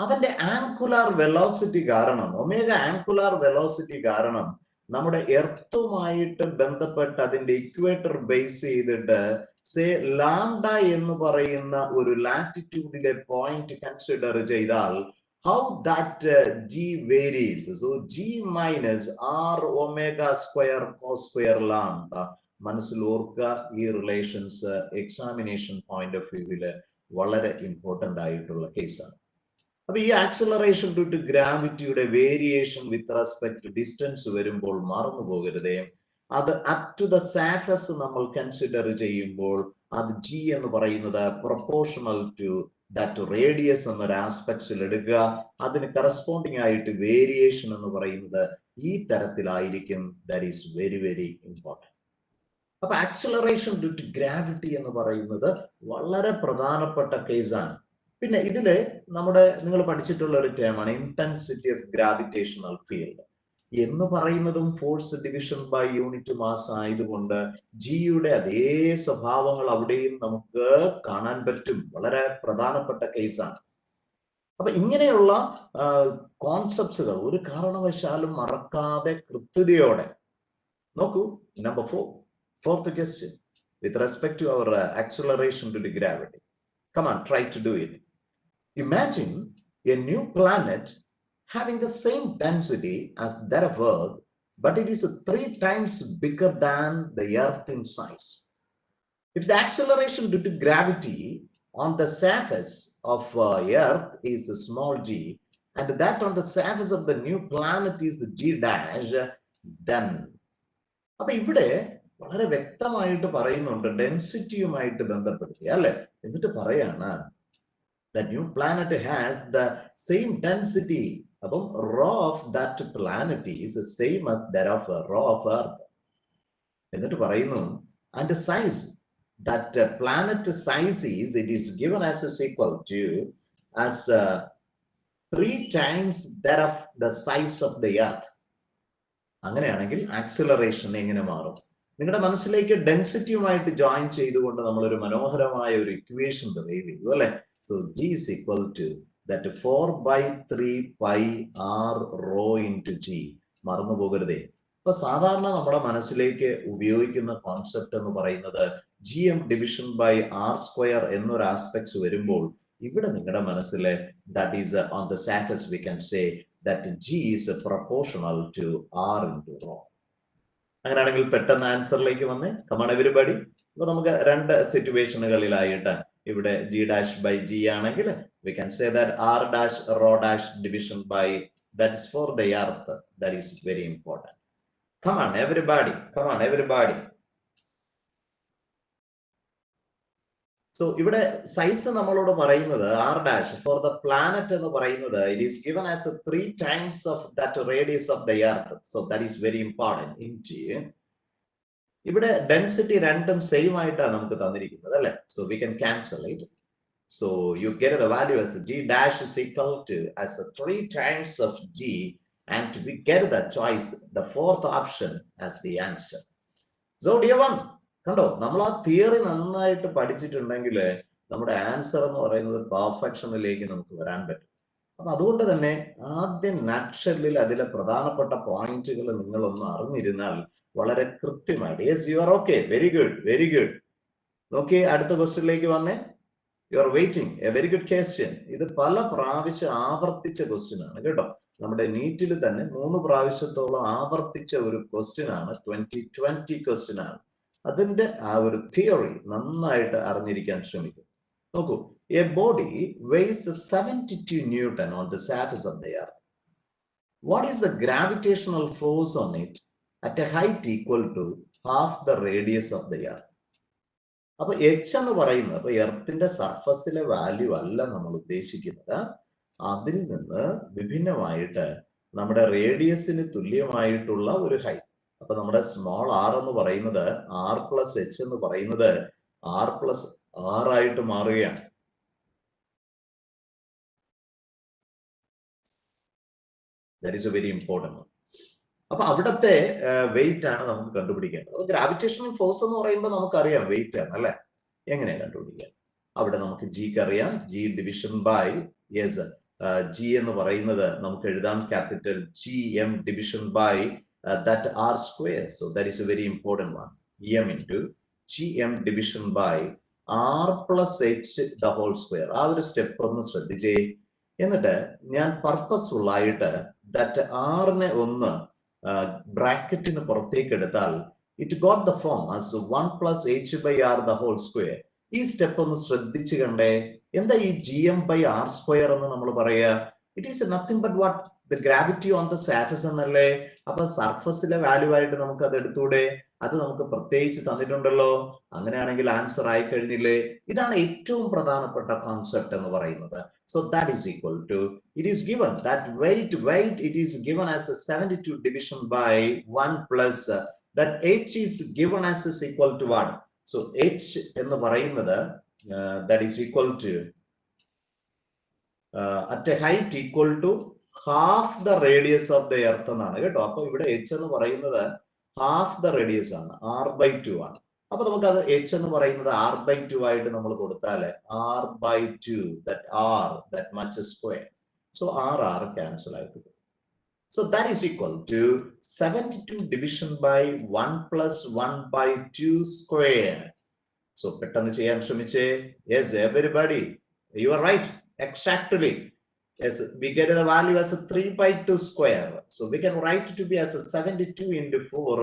അവന്റെ ആംഗുലാർ വെലോസിറ്റി കാരണം, ഒമേഗ ആംഗുലാർ വെലോസിറ്റി കാരണം നമ്മുടെ എർത്തുമായിട്ട് ബന്ധപ്പെട്ട് അതിന്റെ ഇക്വേറ്റർ ബേസ് ചെയ്തിട്ട് സേ ലാംഡ എന്ന് പറയുന്ന ഒരു ലാറ്റിറ്റ്യൂഡിലെ പോയിന്റ് കൺസിഡർ ചെയ്താൽ how that G varies. So G minus R omega square cos square lambda. മനസ്സിൽ ഓർക്കുക, ഈ റിലേഷൻസ് എക്സാമിനേഷൻ പോയിന്റ് ഓഫ് വ്യൂവില് വളരെ ഇമ്പോർട്ടൻ്റ് ആയിട്ടുള്ള കേസാണ്. അപ്പൊ ഈ ആക്സിലറേഷൻ ഡ്യൂ ടു ഗ്രാവിറ്റിയുടെ variation with respect to distance വരുമ്പോൾ മറന്നു പോകരുതേ, അത് അപ് ടു ദ സർഫസ് നമ്മൾ കൺസിഡർ ചെയ്യുമ്പോൾ അത് ജി എന്ന് പറയുന്നത് പ്രൊപ്പോർഷണൽ ടു ദാറ്റ് റേഡിയസ് എന്നൊരു ആസ്പെക്ട്സിൽ എടുക്കുക. അതിന് കറസ്പോണ്ടിങ് ആയിട്ട് വേരിയേഷൻ എന്ന് പറയുന്നത് ഈ തരത്തിലായിരിക്കും. That is very very important. അപ്പൊ ആക്സിലറേഷൻ ഡ്യൂ ടു ഗ്രാവിറ്റി എന്ന് പറയുന്നത് വളരെ പ്രധാനപ്പെട്ട കേസാണ്. പിന്നെ ഇതില് നിങ്ങൾ പഠിച്ചിട്ടുള്ള ഒരു ടേമാണ് ഇന്റൻസിറ്റി ഓഫ് ഗ്രാവിറ്റേഷണൽ ഫീൽഡ് എന്ന് പറയുന്നതും force division by unit mass ആയതുകൊണ്ട് ജിയുടെ അതേ സ്വഭാവങ്ങൾ അവിടെയും നമുക്ക് കാണാൻ പറ്റും. വളരെ പ്രധാനപ്പെട്ട കേസാണ്. അപ്പൊ ഇങ്ങനെയുള്ള കോൺസെപ്റ്റ്സുകൾ ഒരു കാരണവശാലും മറക്കാതെ കൃത്യതയോടെ നോക്കൂ. Number 4, fourth question with respect to our acceleration due to gravity. Come on, try to do it. Imagine a new planet having the same density as that of Earth, but it is 3 times bigger than the Earth in size. If the acceleration due to gravity on the surface of Earth is a small g, and that on the surface of the new planet is g dash, then അപ്പൊ ഇവിടെ വളരെ വ്യക്തമായിട്ട് പറയുന്നുണ്ട് ഡെൻസിറ്റിയുമായിട്ട് ബന്ധപ്പെടുത്തി അല്ലെ. എന്നിട്ട് പറയാണ് the new planet has the same density. അപ്പം rho of that planet is the same as that of rho of Earth. എന്നിട്ട് പറയുന്നു and the size that planet size is, it is given as is equal to as 3 times that of the size of the Earth. അങ്ങനെയാണെങ്കിൽ acceleration എങ്ങനെ മാറും? നിങ്ങളുടെ മനസ്സിലേക്ക് ഡെൻസിറ്റിയുമായിട്ട് join ചെയ്തുകൊണ്ട് നമ്മളൊരു മനോഹരമായ ഒരു ഇക്വേഷൻ ഡെറൈവ് ചെയ്തു അല്ലെ. So G is equal to that 4/3 pi R rho into G. മറന്നു പോകരുതേ. അപ്പൊ സാധാരണ നമ്മുടെ മനസ്സിലേക്ക് ഉപയോഗിക്കുന്ന കോൺസെപ്റ്റ് എന്ന് പറയുന്നത് G M division by R square എന്നൊരു ആസ്പെക്ട്സ് വരുമ്പോൾ ഇവിടെ നിങ്ങളുടെ മനസ്സിലെ that is on the surface we can say that g is proportional to r into rho. അങ്ങനെയാണെങ്കിൽ പെട്ടെന്ന് ആൻസറിലേക്ക് വന്നേ. Come on everybody. അപ്പൊ നമുക്ക് 2 സിറ്റുവേഷനുകളിലായിട്ട് ഇവിടെ g dash by g ആണെങ്കിൽ we can say that r dash rho dash division by, that is for the earth. That is very important. Come on everybody, come on everybody. So ഇവിടെ സൈസ് നമ്മളോട് പറയുന്നത് R dash for the planet എന്ന് പറയുന്നത് it is given as 3 times of that radius of the earth. So that is very important. ഇൻറ്റി ഇവിടെ density രണ്ടും same ആയിട്ടാണ് നമുക്ക് തന്നിരിക്കുന്നത് അല്ലെ. So we can cancel it. So you get the value as G dash is equal to as 3 times of G and we get the choice, the 4th option as the answer. So dear one, കണ്ടോ, നമ്മൾ ആ theory നന്നായിട്ട് പഠിച്ചിട്ടുണ്ടെങ്കിൽ നമ്മുടെ answer എന്ന് പറയുന്നത് പെർഫെക്ഷനിലേക്ക് നമുക്ക് വരാൻ പറ്റും. അപ്പൊ അതുകൊണ്ട് തന്നെ ആദ്യം നട്ട്ഷെല്ലിൽ അതിലെ പ്രധാനപ്പെട്ട പോയിന്റുകൾ നിങ്ങളൊന്ന് അറിഞ്ഞിരുന്നാൽ വളരെ കൃത്യമായിട്ട്. Yes, you are okay, very good, very good. നോക്കി അടുത്ത ക്വസ്റ്റ്യനിലേക്ക് വന്നേ. You are waiting. A very good question. ഇത് പല പ്രാവശ്യം ആവർത്തിച്ച ക്വസ്റ്റ്യൻ ആണ് കേട്ടോ. നമ്മുടെ നീറ്റിൽ തന്നെ 3 പ്രാവശ്യത്തോളം ആവർത്തിച്ച ഒരു ക്വസ്റ്റ്യൻ ആണ്. 2020 ക്വസ്റ്റ്യൻ ആണ്. അതിന്റെ ആ ഒരു തിയറി നന്നായിട്ട് അറിഞ്ഞിരിക്കാൻ ശ്രമിക്കും. നോക്കൂ, a body weighs 72 Newton on the surface of the earth. What is the gravitational force on it at a height equal to half the radius of the earth? അപ്പൊ എച്ച് എന്ന് പറയുന്നത് അപ്പൊ എർത്തിന്റെ സർഫസിലെ വാല്യൂ അല്ല നമ്മൾ ഉദ്ദേശിക്കുന്നത്. അതിൽ നിന്ന് വിഭിന്നമായിട്ട് നമ്മുടെ റേഡിയസിന് തുല്യമായിട്ടുള്ള ഒരു ഹൈറ്റ്. അപ്പൊ നമ്മുടെ സ്മോൾ ആർ എന്ന് പറയുന്നത് ആർ പ്ലസ് എച്ച് എന്ന് പറയുന്നത് ആർ പ്ലസ് ആർ ആയിട്ട് മാറുകയാണ്. That is a very important. അപ്പൊ അവിടത്തെ വെയിറ്റ് ആണ് നമുക്ക് കണ്ടുപിടിക്കേണ്ടത്. അപ്പൊ ഗ്രാവിറ്റേഷണൽ ഫോഴ്സ് എന്ന് പറയുമ്പോൾ നമുക്കറിയാം വെയിറ്റ് ആണ് അല്ലെ. എങ്ങനെയാ കണ്ടുപിടിക്കുക? അവിടെ നമുക്ക് ജിക്ക് അറിയാം, G division by, yes, G എന്ന് പറയുന്നത് നമുക്ക് എഴുതാം capital G M division by that r square. So that is a very important one. M into gm division by r plus h the whole square. ആ ഒരു step ഒന്ന് ശ്രദ്ധിച്ചേ. എന്നിട്ട് ഞാൻ പർപ്പസ്ഫുൾ ആയിട്ട് ദാറ്റ് ആറിനെ ഒന്ന് ബ്രാക്കറ്റിന് പുറത്തേക്ക് എടുത്താൽ it got the form as 1 plus h by r the whole square. ഈ സ്റ്റെപ്പ് ഒന്ന് ശ്രദ്ധിച്ചു കണ്ടേ. എന്താ ഈ gm/r² എന്ന് നമ്മൾ പറയാ? It is nothing but what the gravity on the surface എന്നല്ലേ. അപ്പൊ സർഫസിലെ വാല്യൂ ആയിട്ട് നമുക്ക് അത് എടുത്തൂടെ? അത് നമുക്ക് പ്രത്യേകിച്ച് തന്നിട്ടുണ്ടല്ലോ. അങ്ങനെയാണെങ്കിൽ ആൻസർ ആയി കഴിഞ്ഞില്ലേ? ഇതാണ് ഏറ്റവും പ്രധാനപ്പെട്ട കോൺസെപ്റ്റ് എന്ന് പറയുന്നത്. So that is equal to, it is given that weight it is given as a 72 division by 1 plus that h is given as is equal to 1. So h എന്ന് പറയുന്നത് that is equal to at a height equal to half the radius of the earth എന്നാണ് കേട്ടോ. അപ്പൊ ഇവിടെ h എന്ന് പറയുന്നത് half the radius ആണ്, r/2 ആണ്. അപ്പൊ നമുക്ക് അത് h എന്ന് പറയുന്നത് r/2 ആയിട്ട് നമ്മൾ കൊടുത്താല് r/2 that much square. So r cancel ആയിട്ട്. So that is equal to 72 division by 1 plus 1/2 square. So പെട്ടെന്ന് ചെയ്യാൻ ശ്രമിച്ചേ. Yes, everybody, you are right, exactly. Yes, we get the value as a 3/2 square. So we can write it to be as a 72 into 4,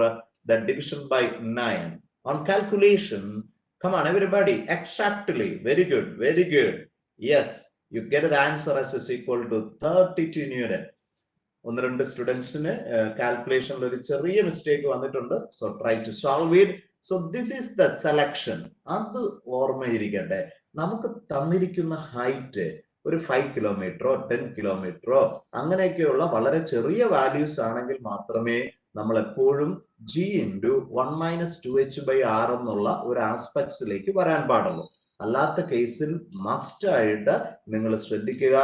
that division by 9. On calculation, come on everybody, exactly, very good, very good. Yes, you get the answer as is equal to 32 Newton. ഒന്ന് രണ്ട് സ്റ്റുഡൻസിന് കാൽക്കുലേഷനിൽ ഒരു ചെറിയ mistake വന്നിട്ടുണ്ട്. So try to solve it. So this is the selection. അത് ഓർമ്മയിരിക്കട്ടെ. നമുക്ക് തന്നിരിക്കുന്ന ഹൈറ്റ് ഒരു 5 കിലോമീറ്ററോ 10 കിലോമീറ്ററോ അങ്ങനെയൊക്കെയുള്ള വളരെ ചെറിയ വാല്യൂസ് ആണെങ്കിൽ മാത്രമേ നമ്മൾ എപ്പോഴും g × 1 - 2h/r എന്നുള്ള ഒരു ആസ്പെക്ട്സിലേക്ക് വരാൻ പാടുള്ളൂ. അല്ലാത്ത കേസിൽ മസ്റ്റ് ആയിട്ട് നിങ്ങൾ ശ്രദ്ധിക്കുക.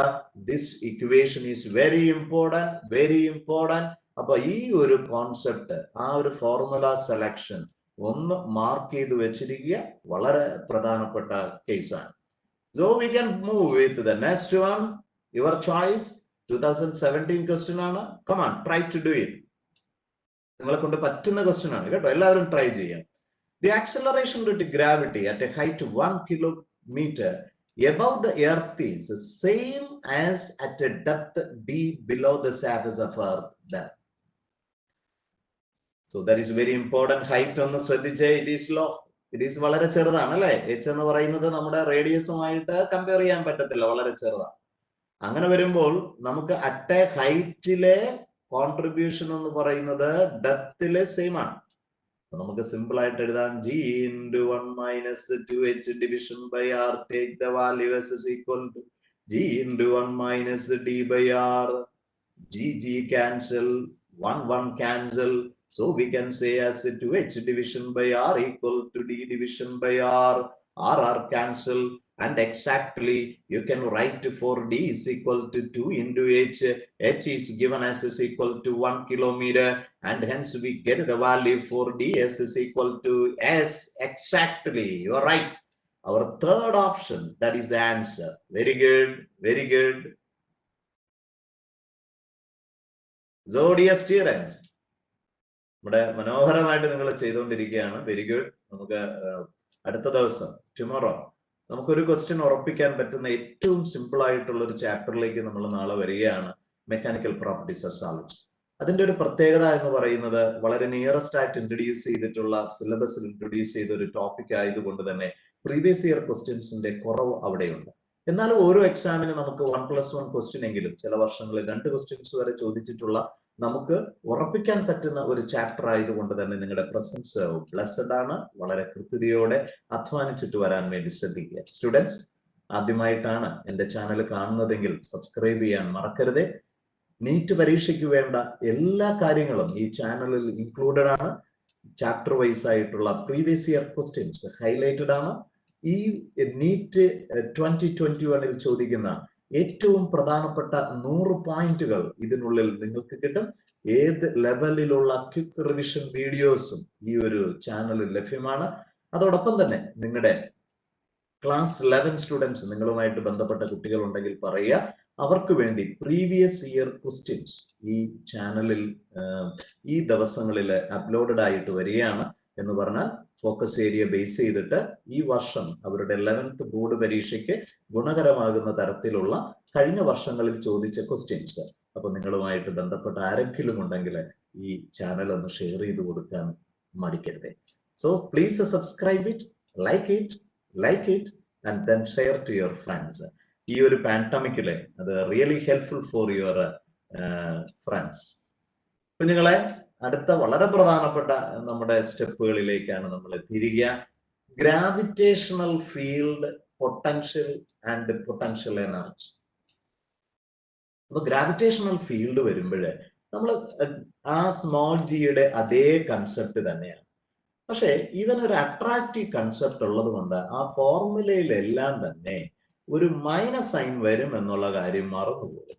This equation is very important, very important. അപ്പൊ ഈ ഒരു കോൺസെപ്റ്റ്, ആ ഒരു ഫോർമുല സെലക്ഷൻ ഒന്ന് മാർക്ക് ചെയ്ത് വെച്ചിരിക്കുക. വളരെ പ്രധാനപ്പെട്ട കേസാണ്. So we can move with the next one. Your choice. 2017 question ആണ്. Come on, try to do it. നിങ്ങളെ കൊണ്ട് പറ്റുന്ന ക്വസ്റ്റ്യൻ ആണ് കേട്ടോ. എല്ലാവരും ട്രൈ ചെയ്യാം. The acceleration due to gravity at a height of 1 kilometer above the earth is the same as at a depth d below the surface of earth. Then. So that is very important. Height ഒന്ന് ശ്രദ്ധിച്ചേ. It is low. It is വളരെ ചെറുതാണ് അല്ലെ. h എന്ന് പറയുന്നത് നമ്മുടെ റേഡിയസുമായിട്ട് compare ചെയ്യാൻ പറ്റത്തില്ല, വളരെ ചെറുതാണ്. അങ്ങനെ വരുമ്പോൾ നമുക്ക് അറ്റ് എ ഹൈറ്റിലെ കോൺട്രിബ്യൂഷൻ എന്ന് പറയുന്നത് ഡെപ്തിലെ സെയിം ആണ്. നമുക്ക് സിമ്പിൾ ആയിട്ട് എഴുതാം. g × 1 - 2h division by r, take the value as is equal to g × 1 - d/r. g cancel, 1 cancel. So we can say as 2h division by r equal to d division by r. R cancel, and exactly you can write for d is equal to 2 into h. H is given as is equal to 1 kilometer, and hence we get the value for ds is equal to s. Exactly, you are right. Our third option, that is the answer. Very good, very good. So dear students, ഇവിടെ മനോഹരമായിട്ട് നിങ്ങൾ ചെയ്തുകൊണ്ടിരിക്കുകയാണ്. Very good. നമുക്ക് അടുത്ത ദിവസം, tomorrow, നമുക്കൊരു question ഉറപ്പിക്കാൻ പറ്റുന്ന ഏറ്റവും സിമ്പിൾ ആയിട്ടുള്ള ഒരു ചാപ്റ്ററിലേക്ക് നമ്മൾ നാളെ വരികയാണ്. Mechanical properties of solids. അതിന്റെ ഒരു പ്രത്യേകത എന്ന് പറയുന്നത് വളരെ നിയറസ്റ്റ് ആയിട്ട് ഇൻട്രൊഡ്യൂസ് ചെയ്തിട്ടുള്ള, സിലബസിൽ ഇൻട്രൊഡ്യൂസ് ചെയ്ത ഒരു ടോപ്പിക് ആയതുകൊണ്ട് തന്നെ പ്രീവിയസ് ഇയർ ക്വസ്റ്റ്യൻസിന്റെ കുറവ് അവിടെയുണ്ട്. എന്നാലും ഓരോ എക്സാമിന് നമുക്ക് 1+1 ക്വസ്റ്റ്യൻ എങ്കിലും, ചില വർഷങ്ങളിൽ 2 ക്വസ്റ്റ്യൻസ് വരെ ചോദിച്ചിട്ടുള്ള, നമുക്ക് ഉറപ്പിക്കാൻ പറ്റുന്ന ഒരു ചാപ്റ്റർ ആയതുകൊണ്ട് തന്നെ നിങ്ങളുടെ പ്രസൻസ് ബ്ലെസ്ഡ് ആണ്. വളരെ കൃത്യതയോടെ അധ്വാനിച്ചിട്ട് വരാൻ വേണ്ടി ശ്രദ്ധിക്കുക. സ്റ്റുഡൻസ്, ആദ്യമായിട്ടാണ് എന്റെ ചാനൽ കാണുന്നതെങ്കിൽ സബ്സ്ക്രൈബ് ചെയ്യാൻ മറക്കരുത്. നീറ്റ് പരീക്ഷയ്ക്ക് വേണ്ട എല്ലാ കാര്യങ്ങളും ഈ ചാനലിൽ ഇൻക്ലൂഡഡ് ആണ്. ചാപ്റ്റർ വൈസ് ആയിട്ടുള്ള പ്രീവിയസ് ഇയർ ക്വസ്റ്റ്യൻസ് ഹൈലൈറ്റഡ് ആണ്. ഈ നീറ്റ് 2021 ചോദിക്കുന്ന ഏറ്റവും പ്രധാനപ്പെട്ട 100 പോയിന്റുകൾ ഇതിനുള്ളിൽ നിങ്ങൾക്ക് കിട്ടും. ഏത് ലെവലിലുള്ള ക്വിക്ക് റിവിഷൻ വീഡിയോസും ഈ ഒരു ചാനലിൽ ലഭ്യമാണ്. അതോടൊപ്പം തന്നെ നിങ്ങളുടെ ക്ലാസ് 11 സ്റ്റുഡൻസ്, നിങ്ങളുമായിട്ട് ബന്ധപ്പെട്ട കുട്ടികൾ ഉണ്ടെങ്കിൽ പറയുക. അവർക്ക് വേണ്ടി പ്രീവിയസ് ഇയർ ക്വസ്റ്റ്യൻസ് ഈ ചാനലിൽ ഈ ദിവസങ്ങളിൽ അപ്ലോഡഡ് ആയിട്ട് വരികയാണ്. എന്ന് പറഞ്ഞാൽ ഫോക്കസ് ഏരിയ ബേസ് ചെയ്തിട്ട് ഈ വർഷം അവരുടെ 11th ബോർഡ് പരീക്ഷയ്ക്ക് ഗുണകരമാകുന്ന തരത്തിലുള്ള കഴിഞ്ഞ വർഷങ്ങളിൽ ചോദിച്ച ക്വസ്റ്റ്യൻസ്. അപ്പൊ നിങ്ങളുമായിട്ട് ബന്ധപ്പെട്ട ആരെങ്കിലും ഉണ്ടെങ്കിൽ ഈ ചാനൽ ഒന്ന് ഷെയർ ചെയ്ത് കൊടുക്കാൻ മടിക്കരുത്. So please subscribe it, like it, like it and then share to your friends. ഈ ഒരു പാൻഡമിക്കിലെ അത് really helpful for your friends. കുഞ്ഞുങ്ങളെ, അടുത്ത വളരെ പ്രധാനപ്പെട്ട നമ്മുടെ സ്റ്റെപ്പുകളിലേക്കാണ് നമ്മൾ തിരികെ. Gravitational field, potential and potential energy. അപ്പൊ ഗ്രാവിറ്റേഷണൽ ഫീൽഡ് വരുമ്പോഴേ നമ്മൾ ആ സ്മോൾ ജിയുടെ അതേ കൺസെപ്റ്റ് തന്നെയാണ്. പക്ഷേ ഇവനൊരു അട്രാക്റ്റീവ് കൺസെപ്റ്റ് ഉള്ളത് കൊണ്ട് ആ ഫോർമുലയിലെല്ലാം തന്നെ ഒരു മൈനസ് സൈൻ വരും എന്നുള്ള കാര്യം മറന്നുപോകും.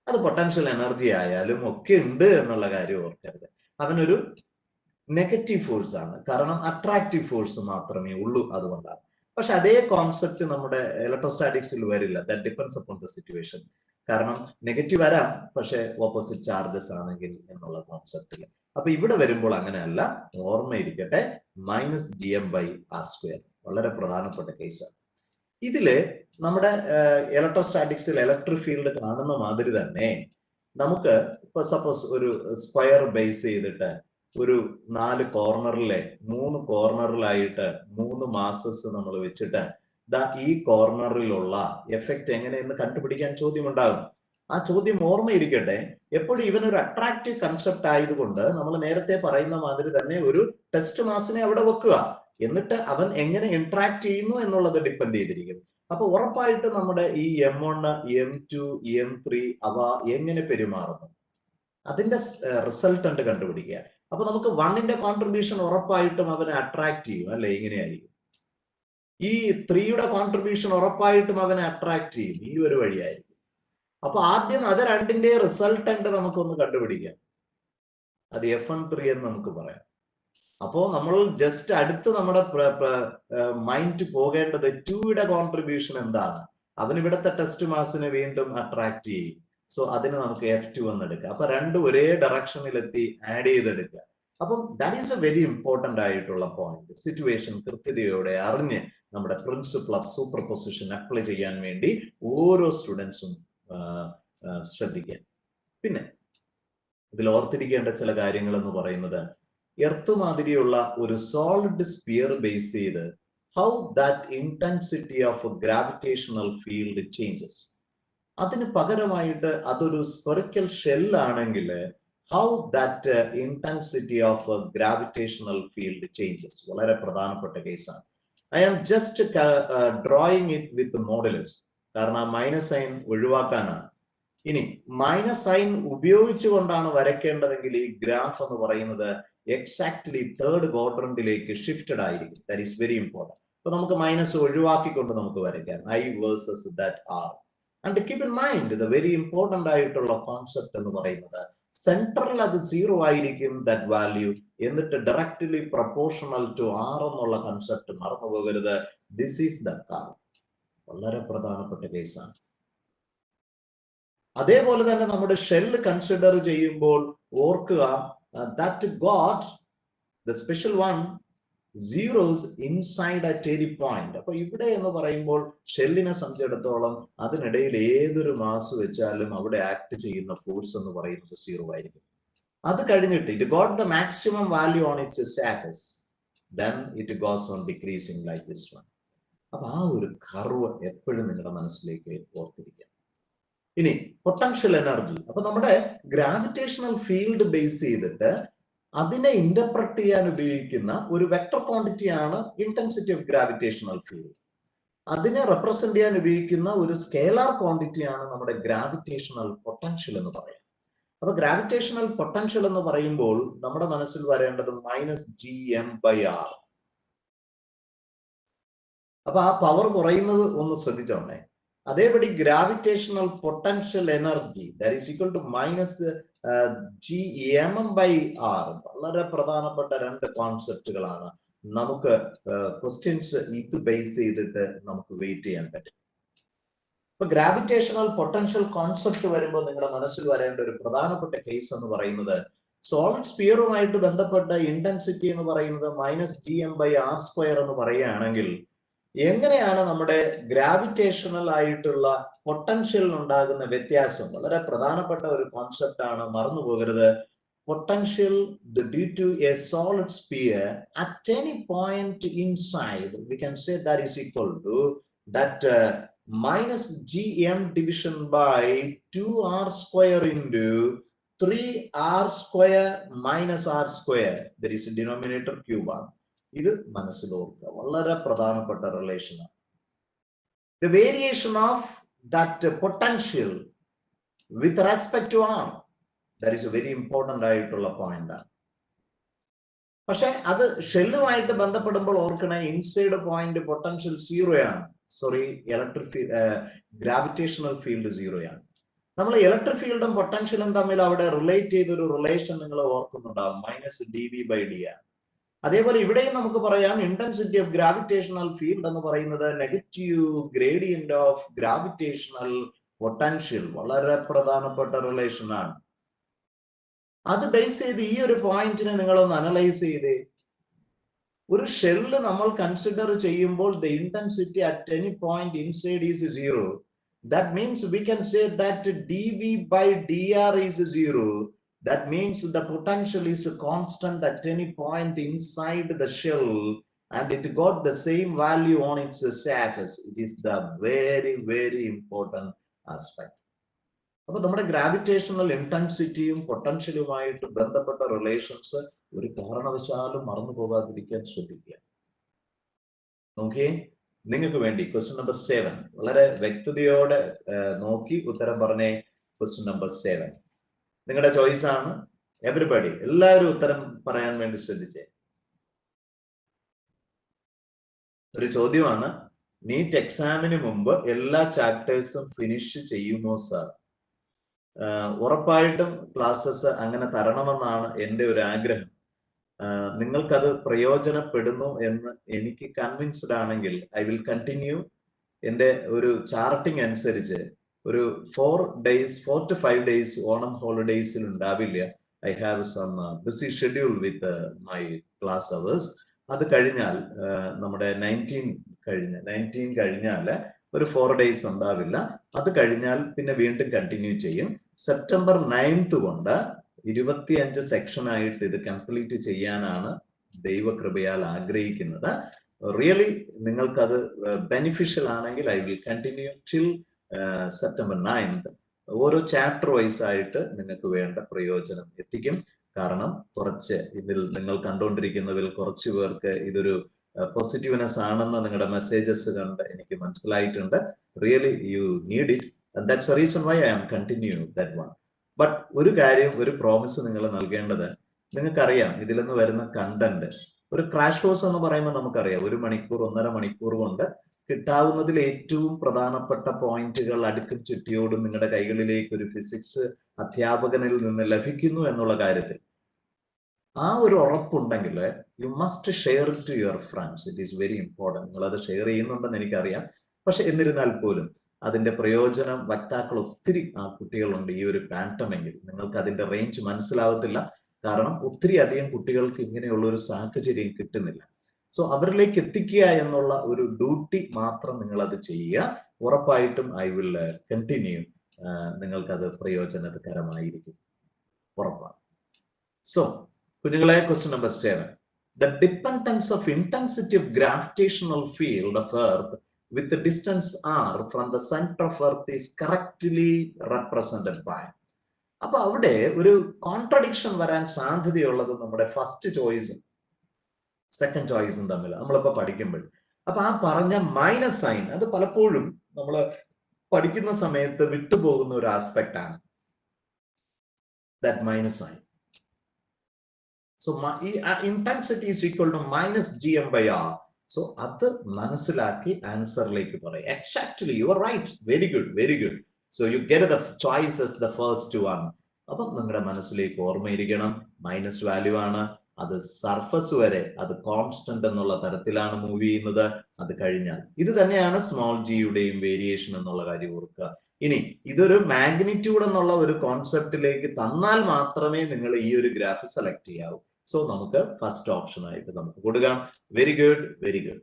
അത് പൊട്ടൻഷ്യൽ എനർജി ആയാലും ഒക്കെ ഉണ്ട് എന്നുള്ള കാര്യം ഓർക്കരുത്. അവനൊരു നെഗറ്റീവ് ഫോഴ്സ് ആണ്, കാരണം അട്രാക്റ്റീവ് ഫോഴ്സ് മാത്രമേ ഉള്ളൂ, അതുകൊണ്ടാണ്. പക്ഷെ അതേ കോൺസെപ്റ്റ് നമ്മുടെ ഇലക്ട്രോസ്റ്റാറ്റിക്സിൽ വരില്ല. That depends upon the situation. കാരണം നെഗറ്റീവ് വരാം, പക്ഷെ ഓപ്പോസിറ്റ് ചാർജസ് ആണെങ്കിൽ എന്നുള്ള കോൺസെപ്റ്റിൽ. അപ്പൊ ഇവിടെ വരുമ്പോൾ അങ്ങനെയല്ല. ഓർമ്മയിരിക്കട്ടെ, -gm/r². വളരെ പ്രധാനപ്പെട്ട കേസാണ്. ഇതില് നമ്മുടെ ഇലക്ട്രോസ്റ്റാറ്റിക്സിൽ ഇലക്ട്രിക് ഫീൽഡ് കാണുന്ന മാതിരി തന്നെ നമുക്ക് ഇപ്പൊ സപ്പോസ് ഒരു സ്ക്വയർ ബേസ് ചെയ്തിട്ട് ഒരു 4 കോർണറിലെ 3 കോർണറിലായിട്ട് 3 മാസസ് നമ്മൾ വെച്ചിട്ട് ഈ കോർണറിലുള്ള എഫക്റ്റ് എങ്ങനെയെന്ന് കണ്ടുപിടിക്കാൻ ചോദ്യം ഉണ്ടാകും. ആ ചോദ്യം ഓർമ്മയിരിക്കട്ടെ, എപ്പോഴും ഇവനൊരു അട്രാക്റ്റീവ് കൺസെപ്റ്റ് ആയതുകൊണ്ട് നമ്മൾ നേരത്തെ പറയുന്ന മാതിരി തന്നെ ഒരു ടെസ്റ്റ് മാസിനെ അവിടെ വെക്കുക. എന്നിട്ട് അവൻ എങ്ങനെ ഇന്ററാക്ട് ചെയ്യുന്നു എന്നുള്ളത് ഡിപ്പെൻഡ് ചെയ്തിരിക്കും. അപ്പൊ ഉറപ്പായിട്ട് നമ്മുടെ ഈ M1, M2, M3 അവ എങ്ങനെ പെരുമാറുന്നു അതിന്റെ റിസൾട്ടന്റ് കണ്ടുപിടിക്കുക. അപ്പൊ നമുക്ക് 1ന്റെ കോൺട്രിബ്യൂഷൻ ഉറപ്പായിട്ടും അവനെ അട്രാക്ട് ചെയ്യും, അല്ലെ? ഇങ്ങനെയായിരിക്കും. ഈ 3യുടെ കോൺട്രിബ്യൂഷൻ ഉറപ്പായിട്ടും അവനെ അട്രാക്ട് ചെയ്യും, ഈ ഒരു വഴിയായിരിക്കും. അപ്പൊ ആദ്യം അത് രണ്ടിന്റെ റിസൾട്ടന്റ് നമുക്കൊന്ന് കണ്ടുപിടിക്കാം. അത് F1 എന്ന് നമുക്ക് പറയാം. അപ്പോ നമ്മൾ ജസ്റ്റ് അടുത്ത് നമ്മുടെ മൈൻഡ് പോകേണ്ടത് 2യുടെ കോൺട്രിബ്യൂഷൻ എന്താണ്. അവൻ ഇവിടുത്തെ ടെസ്റ്റ് മാസിനെ വീണ്ടും അട്രാക്ട് ചെയ്യും. സോ അതിന് നമുക്ക് F2 എന്ന് എടുക്കാം. അപ്പൊ രണ്ടും ഒരേ ഡയറക്ഷനിലെത്തി ആഡ് ചെയ്തെടുക്കുക. അപ്പം that is a very important ആയിട്ടുള്ള പോയിന്റ്. സിറ്റുവേഷൻ കൃത്യതയോടെ അറിഞ്ഞ് നമ്മുടെ principle of super position apply ചെയ്യാൻ വേണ്ടി ഓരോ സ്റ്റുഡൻസും ശ്രദ്ധിക്കുക. പിന്നെ ഇതിൽ ഓർത്തിരിക്കേണ്ട ചില കാര്യങ്ങൾ എന്ന് പറയുന്നത്, എർത്ത് മാതിരിയുള്ള ഒരു സോളിഡ് സ്പിയർ ബേസ് ചെയ്ത് how that intensity of gravitational field changes. അതിന് പകരമായിട്ട് അതൊരു സ്പെറിക്കൽ ഷെൽ ആണെങ്കിൽ how that intensity of gravitational field changes. വളരെ പ്രധാനപ്പെട്ട കേസാണ്. I am just drawing it with modulus, കാരണം മൈനസ് സൈൻ ഒഴിവാക്കാനാണ്. ഇനി മൈനസ് സൈൻ ഉപയോഗിച്ചുകൊണ്ടാണ് വരയ്ക്കേണ്ടതെങ്കിൽ ഈ ഗ്രാഫ് എന്ന് പറയുന്നത് എക്സാക്ട്ലി 3rd ക്വാഡ്രന്റിലേക്ക് ഷിഫ്റ്റഡ് ആയിരിക്കും. That is very important. അപ്പൊ നമുക്ക് മൈനസ് ഒഴിവാക്കിക്കൊണ്ട് നമുക്ക് വരയ്ക്കാം I versus that R. And keep in mind the very important ആയിട്ടുള്ള കോൺസെപ്റ്റ് എന്ന് പറയുന്നത് സെൻട്രൽ അത് 0 ആയിരിക്കും ദാറ്റ് വാല്യൂ, എന്നിട്ട് ഡയറക്ട്ലി പ്രൊപ്പോർഷണൽ ടു R എന്നുള്ള കൺസെപ്റ്റ് മറന്നു പോകരുത്. This is the curve. വളരെ പ്രധാനപ്പെട്ട കേസാണ്. അതേപോലെ തന്നെ നമ്മുടെ ഷെൽ കൺസിഡർ ചെയ്യുമ്പോൾ ഓർക്കുക, that got the special one zeros inside at any point. അപ്പൊ ഇവിടെ എന്ന് പറയുമ്പോൾ ഷെല്ലിനെ സംബന്ധിച്ചിടത്തോളം അതിനിടയിൽ ഏതൊരു മാസ് വെച്ചാലും അവിടെ ആക്ട് ചെയ്യുന്ന ഫോഴ്സ് എന്ന് പറയുന്നത് 0 ആയിരിക്കും. അത് കഴിഞ്ഞിട്ട് it got the maximum value on its status, then it goes on decreasing like this one. അപ്പൊ ആ ഒരു കർവ് എപ്പോഴും നിങ്ങളുടെ മനസ്സിലേക്ക് ഓർത്തിരിക്കുക. ഇനി പൊട്ടൻഷ്യൽ എനർജി. അപ്പൊ നമ്മുടെ ഗ്രാവിറ്റേഷണൽ ഫീൽഡ് ബേസ് ചെയ്തിട്ട് അതിനെ ഇന്റർപ്രറ്റ് ചെയ്യാൻ ഉപയോഗിക്കുന്ന ഒരു വെക്ടർ ക്വാണ്ടിറ്റി ആണ് ഇന്റൻസിറ്റി ഓഫ് ഗ്രാവിറ്റേഷണൽ ഫീൽഡ്. അതിനെ റെപ്രസെന്റ് ചെയ്യാൻ ഉപയോഗിക്കുന്ന ഒരു സ്കേലാർ ക്വാണ്ടിറ്റി ആണ് നമ്മുടെ ഗ്രാവിറ്റേഷണൽ പൊട്ടൻഷ്യൽ എന്ന് പറയാം. അപ്പൊ ഗ്രാവിറ്റേഷണൽ പൊട്ടൻഷ്യൽ എന്ന് പറയുമ്പോൾ നമ്മുടെ മനസ്സിൽ വരേണ്ടത് -gm/r. അപ്പൊ ആ പവർ കുറയുന്നത് ഒന്ന് ശ്രദ്ധിച്ചോണ്ടേ. അതേപടി gravitational potential energy that is equal to -gm/r. വളരെ പ്രധാനപ്പെട്ട രണ്ട് കോൺസെപ്റ്റുകളാണ്. നമുക്ക് ക്വസ്റ്റ്യൻസ് ഇത് ബേസ് ചെയ്തിട്ട് നമുക്ക് വെയിറ്റ് ചെയ്യാൻ പറ്റും. ഇപ്പൊ ഗ്രാവിറ്റേഷണൽ പൊട്ടൻഷ്യൽ കോൺസെപ്റ്റ് വരുമ്പോൾ നിങ്ങളുടെ മനസ്സിൽ വരേണ്ട ഒരു പ്രധാനപ്പെട്ട കേസ് എന്ന് പറയുന്നത് സോളിഡ് സ്പിയറുമായിട്ട് ബന്ധപ്പെട്ട ഇന്റൻസിറ്റി എന്ന് പറയുന്നത് -gm/r² എന്ന് പറയുകയാണെങ്കിൽ എങ്ങനെയാണ് നമ്മുടെ ഗ്രാവിറ്റേഷണൽ ആയിട്ടുള്ള പൊട്ടൻഷ്യൽ ഉണ്ടാകുന്ന വ്യത്യാസം. വളരെ പ്രധാനപ്പെട്ട ഒരു കോൺസെപ്റ്റ് ആണ്, മറന്നു പോകരുത്. potential due to a solid sphere at any point inside, we can say that is equal to that minus gm division by 2r square into 3r square minus r square. There is a denominator cube ആണ്. ഇത് മനസ്സിലോർക്കുക, വളരെ പ്രധാനപ്പെട്ട relation ആണ്. The variation of that potential with respect to r, that is a very important ആയിട്ടുള്ള point ആണ്. പക്ഷെ അത് ഷെല്ലുമായിട്ട് ബന്ധപ്പെടുമ്പോൾ ഓർക്കണേ, inside point potential 0 ആണ്. സോറി, ഗ്രാവിറ്റേഷണൽ ഫീൽഡ് 0 ആണ്. നമ്മൾ ഇലക്ട്രിക് ഫീൽഡും പൊട്ടൻഷ്യലും തമ്മിൽ അവിടെ റിലേറ്റ് ചെയ്തൊരു റിലേഷൻ നിങ്ങൾ ഓർക്കുന്നുണ്ടാവും, minus d V by d ആണ്. അതേപോലെ ഇവിടെയും നമുക്ക് പറയാം ഇന്റൻസിറ്റി ഓഫ് ഗ്രാവിറ്റേഷണൽ ഫീൽഡ് എന്ന് പറയുന്നത് negative gradient of gravitational potential, വളരെ പ്രധാനപ്പെട്ട റിലേഷൻ ആണ്. അത് ബേസ് ചെയ്ത് ഈ ഒരു പോയിന്റിനെ നിങ്ങളൊന്ന് അനലൈസ് ചെയ്തേ. ഒരു ഷെല്ല് നമ്മൾ കൺസിഡർ ചെയ്യുമ്പോൾ the intensity at any point inside is 0. That means we can say that dv by dr is 0. That means the potential is constant at any point inside the shell and it got the same value on its surface. It is the very, very important aspect. അപ്പൊ നമ്മുടെ gravitational ഇന്റൻസിറ്റിയും പൊട്ടൻഷ്യലുമായിട്ട് ബന്ധപ്പെട്ട relations ഒരു കാരണവശാലും മറന്നു പോകാതിരിക്കാൻ ശ്രദ്ധിക്കുക. Okay, നിങ്ങൾക്ക് വേണ്ടി ക്വസ്റ്റ്യൻ നമ്പർ 7 വളരെ വ്യക്തതയോടെ നോക്കി ഉത്തരം പറഞ്ഞേ. ക്വസ്റ്റ്യൻ നമ്പർ 7 നിങ്ങളുടെ ചോയ്സ് ആണ്. എവരിബഡി, എല്ലാവരും ഉത്തരം പറയാൻ വേണ്ടി ശ്രദ്ധിച്ചേ. ഒരു ചോദ്യമാണ്, നീറ്റ് എക്സാമിന് മുമ്പ് എല്ലാ ചാപ്റ്റേഴ്സും ഫിനിഷ് ചെയ്യുമോ സാർ? ഉറപ്പായിട്ടും ക്ലാസ്സസ് അങ്ങനെ തരണമെന്നാണ് എൻ്റെ ഒരു ആഗ്രഹം. നിങ്ങൾക്കത് പ്രയോജനപ്പെടുന്നു എന്ന് എനിക്ക് കൺവിൻസ്ഡ് ആണെങ്കിൽ ഐ വിൽ കണ്ടിന്യൂ. എൻ്റെ ഒരു ചാർട്ടിങ് അനുസരിച്ച് ഒരു 4 to 5 days ഓണം ഹോളിഡേയ്സിൽ ഉണ്ടാവില്ല. I have some busy schedule with my class hours. അത് കഴിഞ്ഞാൽ നമ്മുടെ 19 കഴിഞ്ഞാൽ ഒരു 4 days ഉണ്ടാവില്ല. അത് കഴിഞ്ഞാൽ പിന്നെ വീണ്ടും കണ്ടിന്യൂ ചെയ്യും. സെപ്റ്റംബർ 9th കൊണ്ട് 25 സെക്ഷൻ ആയിട്ട് ഇത് കംപ്ലീറ്റ് ചെയ്യാനാണ് ദൈവകൃപയാൽ ആഗ്രഹിക്കുന്നത്. റിയലി നിങ്ങൾക്കത് ബെനിഫിഷ്യൽ ആണെങ്കിൽ I will continue till September 9th. ഓരോ ചാപ്റ്റർ വൈസ് ആയിട്ട് നിങ്ങൾക്ക് വേണ്ട പ്രയോജനം എത്തിക്കും. കാരണം കുറച്ച് ഇതിൽ നിങ്ങൾ കണ്ടുകൊണ്ടിരിക്കുന്നതിൽ കുറച്ച് പേർക്ക് ഇതൊരു പോസിറ്റീവ്നെസ് ആണെന്ന് നിങ്ങളുടെ മെസ്സേജസ് കണ്ട് എനിക്ക് മനസ്സിലായിട്ടുണ്ട്. Really you need it. That's the reason why I am continue that one. But ഒരു കാര്യം, ഒരു പ്രോമിസ് നിങ്ങൾ നൽകേണ്ടത്, നിങ്ങൾക്കറിയാം ഇതിൽ നിന്ന് വരുന്ന കണ്ടന്റ് ഒരു ക്രാഷ് കോഴ്സ് എന്ന് പറയുമ്പോൾ നമുക്കറിയാം 1 മണിക്കൂർ 1.5 മണിക്കൂർ കൊണ്ട് കിട്ടാവുന്നതിൽ ഏറ്റവും പ്രധാനപ്പെട്ട പോയിന്റുകൾ അടുക്കും ചുറ്റിയോടും നിങ്ങളുടെ കൈകളിലേക്ക് ഒരു ഫിസിക്സ് അധ്യാപകനിൽ നിന്ന് ലഭിക്കുന്നു എന്നുള്ള കാര്യത്തിൽ ആ ഒരു ഉറപ്പുണ്ടെങ്കിൽ you must share it to your friends. It is very important. നിങ്ങൾ അത് ഷെയർ ചെയ്യുന്നുണ്ടെന്ന് എനിക്കറിയാം. പക്ഷെ എന്നിരുന്നാൽ പോലും അതിന്റെ പ്രയോജനം വക്താക്കൾ ഒത്തിരി കുട്ടികളുണ്ട് ഈ ഒരു പാൻഡമിക്കിൽ. നിങ്ങൾക്ക് അതിന്റെ റേഞ്ച് മനസ്സിലാവത്തില്ല. കാരണം ഒത്തിരി അധികം കുട്ടികൾക്ക് ഇങ്ങനെയുള്ള ഒരു സാഹചര്യം കിട്ടുന്നില്ല. സോ അവരിലേക്ക് എത്തിക്കുക എന്നുള്ള ഒരു ഡ്യൂട്ടി മാത്രം നിങ്ങൾ അത് ചെയ്യുക. ഉറപ്പായിട്ടും ഐ വിൽ കണ്ടിന്യൂ. നിങ്ങൾക്കത് പ്രയോജനകരമായിരിക്കും, ഉറപ്പാണ്. സോ കുഞ്ഞുങ്ങളെ, question number 7. The dependence of intensity of gravitational field of Earth with the distance r from the center of Earth is correctly represented by. അപ്പൊ അവിടെ ഒരു കോൺട്രഡിക്ഷൻ വരാൻ സാധ്യതയുള്ളത് നമ്മുടെ ഫസ്റ്റ് ചോയ്സും സെക്കൻഡ് ചോയ്സും തമ്മിൽ നമ്മളിപ്പോ പഠിക്കുമ്പോൾ. അപ്പൊ ആ പറഞ്ഞ മൈനസ് സൈൻ അത് പലപ്പോഴും നമ്മൾ പഠിക്കുന്ന സമയത്ത് വിട്ടുപോകുന്ന ഒരു ആസ്പെക്ട് ആണ്, that minus sign. So intensity is equal to minus gm by r. സോ അത് മനസ്സിലാക്കി ആൻസറിലേക്ക് പറയാം. Exactly, you are right. Very good, very good. So you get the choices, the first one. അപ്പം നിങ്ങളുടെ മനസ്സിലേക്ക് ഓർമ്മയിരിക്കണം, മൈനസ് വാല്യൂ ആണ്. അത് സർഫസ് വരെ അത് കോൺസ്റ്റന്റ് എന്നുള്ള തരത്തിലാണ് മൂവ് ചെയ്യുന്നത്. അത് കഴിഞ്ഞാൽ ഇത് തന്നെയാണ് സ്മോൾ ജിയുടെയും വേരിയേഷൻ എന്നുള്ള കാര്യം ഓർക്കുക. ഇനി ഇതൊരു മാഗ്നിറ്റ്യൂഡ് എന്നുള്ള ഒരു കോൺസെപ്റ്റിലേക്ക് തന്നാൽ മാത്രമേ നിങ്ങൾ ഈ ഒരു ഗ്രാഫ് സെലക്ട് ചെയ്യാവൂ. സോ നമുക്ക് ഫസ്റ്റ് ഓപ്ഷൻ ആയിട്ട് നമുക്ക് കൊടുക്കാം. Very good, very good.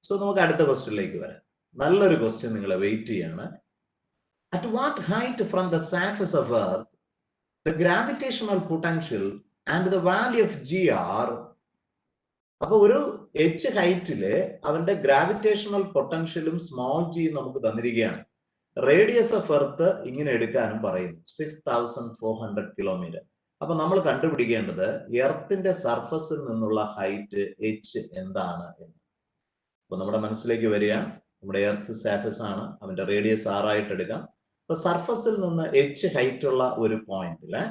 So നമുക്ക് അടുത്ത ക്വസ്റ്റ്യനിലേക്ക് വരാം. നല്ലൊരു ക്വസ്റ്റ്യൻ നിങ്ങളെ വെയിറ്റ് ചെയ്യാണ്. At what height from the surface of Earth the gravitational potential and the value of G are. അപ്പൊ ഒരു h ഹൈറ്റില് അവന്റെ ഗ്രാവിറ്റേഷണൽ പൊട്ടൻഷ്യലും സ്മോൾ ജി നമുക്ക് തന്നിരിക്കുകയാണ്. റേഡിയസ് ഓഫ് എർത്ത് ഇങ്ങനെ എടുക്കാനും പറയുന്നു, 6400 കിലോമീറ്റർ. അപ്പൊ നമ്മൾ കണ്ടുപിടിക്കേണ്ടത് എർത്തിന്റെ സർഫസിൽ നിന്നുള്ള ഹൈറ്റ് h എന്താണ് എന്ന്. അപ്പൊ നമ്മുടെ മനസ്സിലേക്ക് വരിക, നമ്മുടെ എർത്ത് സർഫസ് ആണ്, അവന്റെ റേഡിയസ് 6 ആയിട്ട് എടുക്കാം. അപ്പൊ സർഫസിൽ നിന്ന് h ഹൈറ്റ് ഉള്ള ഒരു പോയിന്റില്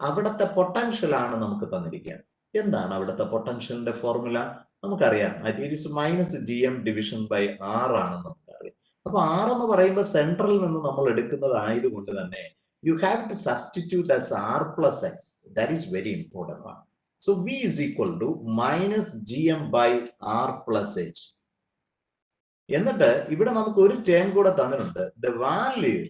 അവിടുത്തെ പൊട്ടൻഷ്യൽ ആണ് നമുക്ക് തന്നിരിക്കുക. എന്താണ് അവിടുത്തെ പൊട്ടൻഷ്യലിന്റെ ഫോർമുല? നമുക്കറിയാം, it is minus GM division by R ആണെന്ന് നമുക്കറിയാം. അപ്പൊ R എന്ന് പറയുമ്പോൾ സെൻട്രൽ നിന്ന് നമ്മൾ എടുക്കുന്നതായതുകൊണ്ട് തന്നെ you have to substitute as R plus X. That is very important one. So V is equal to minus GM by R plus H. എന്നിട്ട് ഇവിടെ നമുക്ക് ഒരു ടേം കൂടെ തന്നിട്ടുണ്ട്, the value,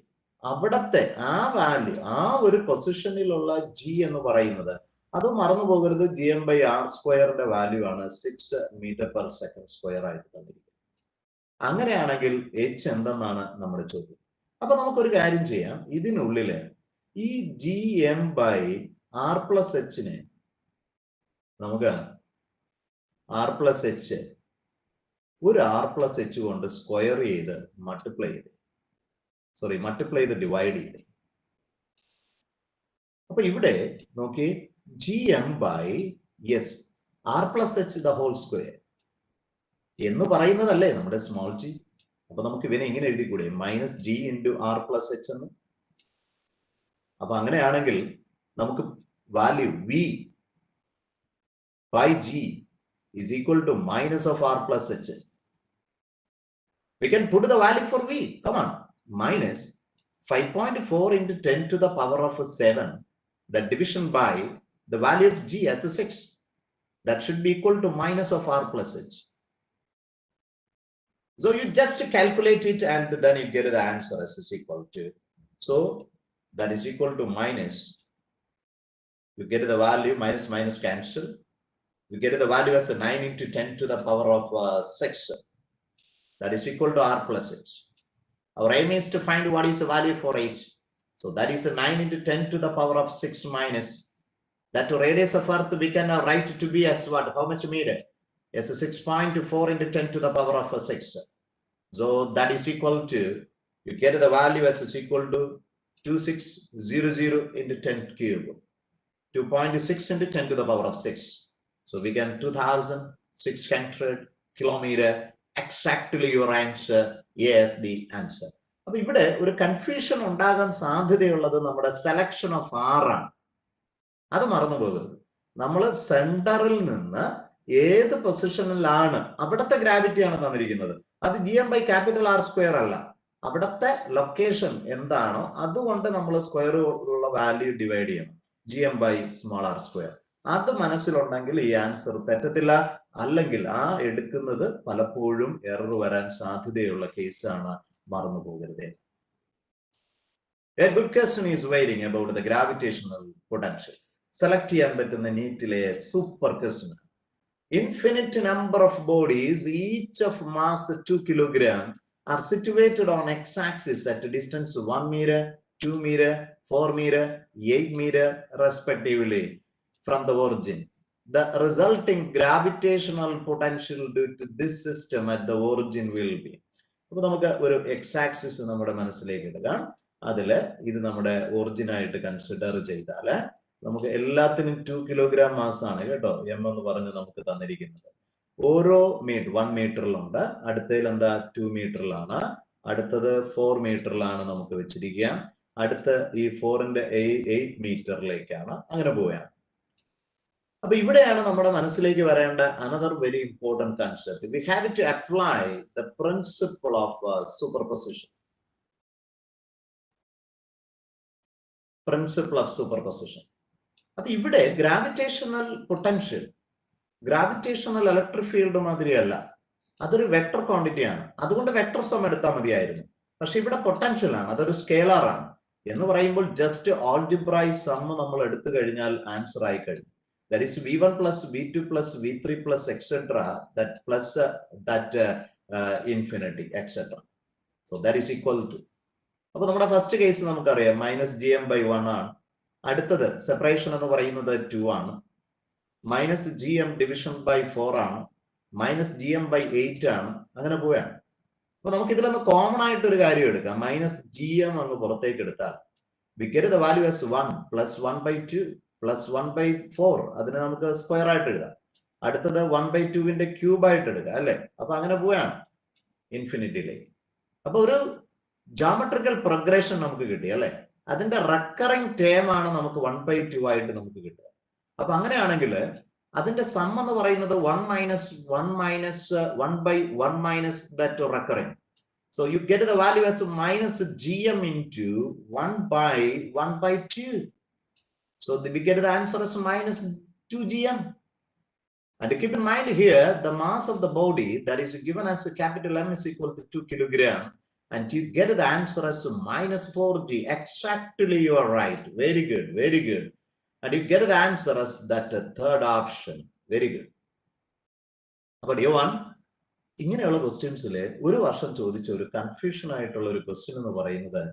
അവിടത്തെ ആ വാല്യൂ, ആ ഒരു പൊസിഷനിലുള്ള G എന്ന് പറയുന്നത്, അത് മറന്നു പോകരുത്, GM by R സ്ക്വയറിന്റെ വാല്യൂ ആണ് 6 മീറ്റർ പെർ സെക്കൻഡ് സ്ക്വയർ ആയിട്ട് തന്നിരിക്കുന്നത്. അങ്ങനെയാണെങ്കിൽ H എന്തെന്നാണ് നമ്മുടെ ചോദ്യം. അപ്പൊ നമുക്കൊരു കാര്യം ചെയ്യാം, ഇതിനുള്ളില് ഈ GM by R plus H നെ നമുക്ക് R plus H ഒരു R plus H കൊണ്ട് സ്ക്വയർ ചെയ്ത് മൾട്ടിപ്ലൈ ചെയ്ത് ഡിവൈഡ് ചെയ്ത്. അപ്പൊ ഇവിടെ നോക്കി, GM by R plus H the whole square എന്ന് പറയുന്നതല്ലേ നമ്മുടെ സ്മോൾ ജി. അപ്പൊ നമുക്ക് ഇവനെ ഇങ്ങനെ എഴുതിക്കൂടെ, minus G into R plus H എന്ന്. അപ്പൊ അങ്ങനെയാണെങ്കിൽ നമുക്ക് value V by G is equal to minus of R plus H. We can put the value for V. Come on, minus 5.4 into 10 to the power of 7, that division by the value of G as a 6. That should be equal to minus of R plus H. So you just calculate it and then you get the answer as is equal to. So that is equal to minus. You get the value, minus minus cancel. You get the value as a 9 into 10 to the power of 6. That is equal to R plus H. Our aim is to find what is the value for H. So that is a 9 into 10 to the power of 6 minus. That radius of Earth we can write to be as what? How much meter? As a 6.4 into 10 to the power of 6. So that is equal to, you get the value as is equal to 2600 into 10 cube. 2.6 into 10 to the power of 6. So we can 2600 kilometer. Exactly your answer. Yes, the answer. അപ്പൊ ഇവിടെ ഒരു confusion ഉണ്ടാകാൻ സാധ്യതയുള്ളത് നമ്മുടെ selection of R ആണ്. അത് മറന്നു പോകരുത്. നമ്മൾ സെന്ററിൽ നിന്ന് ഏത് പൊസിഷനിലാണ്, അവിടുത്തെ ഗ്രാവിറ്റിയാണ് തന്നിരിക്കുന്നത്. അത് GM by capital R square അല്ല, അവിടുത്തെ ലൊക്കേഷൻ എന്താണോ അതുകൊണ്ട് നമ്മൾ സ്ക്വയർ ഉള്ള വാല്യൂ ഡിവൈഡ് ചെയ്യണം, GM by small r square. അത് മനസ്സിലുണ്ടെങ്കിൽ ഈ ആൻസർ തെറ്റത്തില്ല. അല്ലെങ്കിൽ ആ എടുക്കുന്നത് പലപ്പോഴും എറർ വരാൻ സാധ്യതയുള്ള കേസാണ്, മറന്നു പോകരുത്. A good question is waiting about the gravitational potential. Select ചെയ്യാൻ പറ്റുന്ന നീറ്റിലെ super question. Infinite number of bodies, each of mass 2 kilogram, are situated on x-axis at a distance 1 meter, 2 meter, 4 meter, 8 meter respectively from the origin. The resulting gravitational potential due to this system at the origin will be. അപ്പൊ നമുക്ക് ഒരു x-axis നമ്മുടെ മനസ്സിലേക്ക് എടുക്കാം. അതില് ഇത് നമ്മുടെ origin ആയിട്ട് കൺസിഡർ ചെയ്താല് നമുക്ക് എല്ലാത്തിനും 2 കിലോഗ്രാം മാസ് ആണ് കേട്ടോ M എന്ന് പറഞ്ഞ് നമുക്ക് തന്നിരിക്കുന്നത്. ഓരോ 1 മീറ്ററിലുണ്ട്, അടുത്തതിൽ എന്താ 2 മീറ്ററിലാണ്, അടുത്തത് 4 മീറ്ററിലാണ് നമുക്ക് വെച്ചിരിക്കുക, അടുത്ത ഈ 4ന്റെ 8 മീറ്ററിലേക്കാണ്, അങ്ങനെ പോവുകയാണ്. അപ്പൊ ഇവിടെയാണ് നമ്മുടെ മനസ്സിലേക്ക് വരേണ്ട another very important concept. We have to apply the principle of superposition. Principle of superposition. അപ്പൊ ഇവിടെ gravitational potential, gravitational electric field മാതിരിയല്ല, അതൊരു വെക്ടർ ക്വാണ്ടിറ്റി ആണ്. അതുകൊണ്ട് വെക്ടർ സം എടുത്താൽ മതിയായിരുന്നു. പക്ഷെ ഇവിടെ പൊട്ടൻഷ്യൽ ആണ്, അതൊരു സ്കേലാർ ആണ്. എന്ന് പറയുമ്പോൾ ജസ്റ്റ് ആൾജിബ്രൈ സം നമ്മൾ എടുത്തു കഴിഞ്ഞാൽ ആൻസർ ആയി കഴിഞ്ഞു. That is V1 plus V2 plus V3 plus etc. That plus infinity etc. So that is equal to. അപ്പൊ നമ്മുടെ ഫസ്റ്റ് കേസ് നമുക്കറിയാം മൈനസ് GM by 1 ആണ്. അടുത്തത് സെപ്പറേഷൻ എന്ന് പറയുന്നത് 2 ആണ്. Minus G M division by 4 ആണ്. മൈനസ് ജി എം ബൈ 8 ആണ്. അങ്ങനെ പോവുകയാണ്. അപ്പൊ നമുക്ക് ഇതിലൊന്ന് കോമൺ ആയിട്ട് ഒരു കാര്യം എടുക്കാം. മൈനസ് ജി എം അങ്ങ് പുറത്തേക്ക് എടുത്താൽ we get the value as 1 plus 1 by 2 plus 1 by 4. അതിനെ നമുക്ക് സ്ക്വയർ ആയിട്ട് എഴുതാം. അടുത്തത് 1 by 2 ക്യൂബ് ആയിട്ട് എടുക്കാം അല്ലെ. അപ്പൊ അങ്ങനെ പോവുകയാണ് ഇൻഫിനിറ്റിയിലേക്ക്. അപ്പൊ ഒരു ജോമെട്രിക്കൽ പ്രോഗ്രഷൻ നമുക്ക് കിട്ടി അല്ലെ. അതിന്റെ റെക്കറിംഗ് ടേം ആണ് നമുക്ക് 1 by 2 ആയിട്ട് നമുക്ക് കിട്ടുക. അപ്പൊ അങ്ങനെയാണെങ്കിൽ അതിന്റെ സം എന്ന് പറയുന്നത് 1 minus 1 by 1 minus that recurring. So you get the value as minus gm into 1 by 2. So we get the answer as minus 2 gm. And keep in mind here, the mass of the body that is given as a capital M is equal to 2 kilogram. And you get the answer as minus 4g. Exactly, you are right. Very good, very good. And you get the answer as that third option. Very good. But you want ഇങ്ങനെയുള്ള ക്വസ്റ്റ്യൻസിൽ ഒരു വർഷം ചോദിച്ച ഒരു confusion ആയിട്ടുള്ള ഒരു question എന്ന് പറയുന്നത്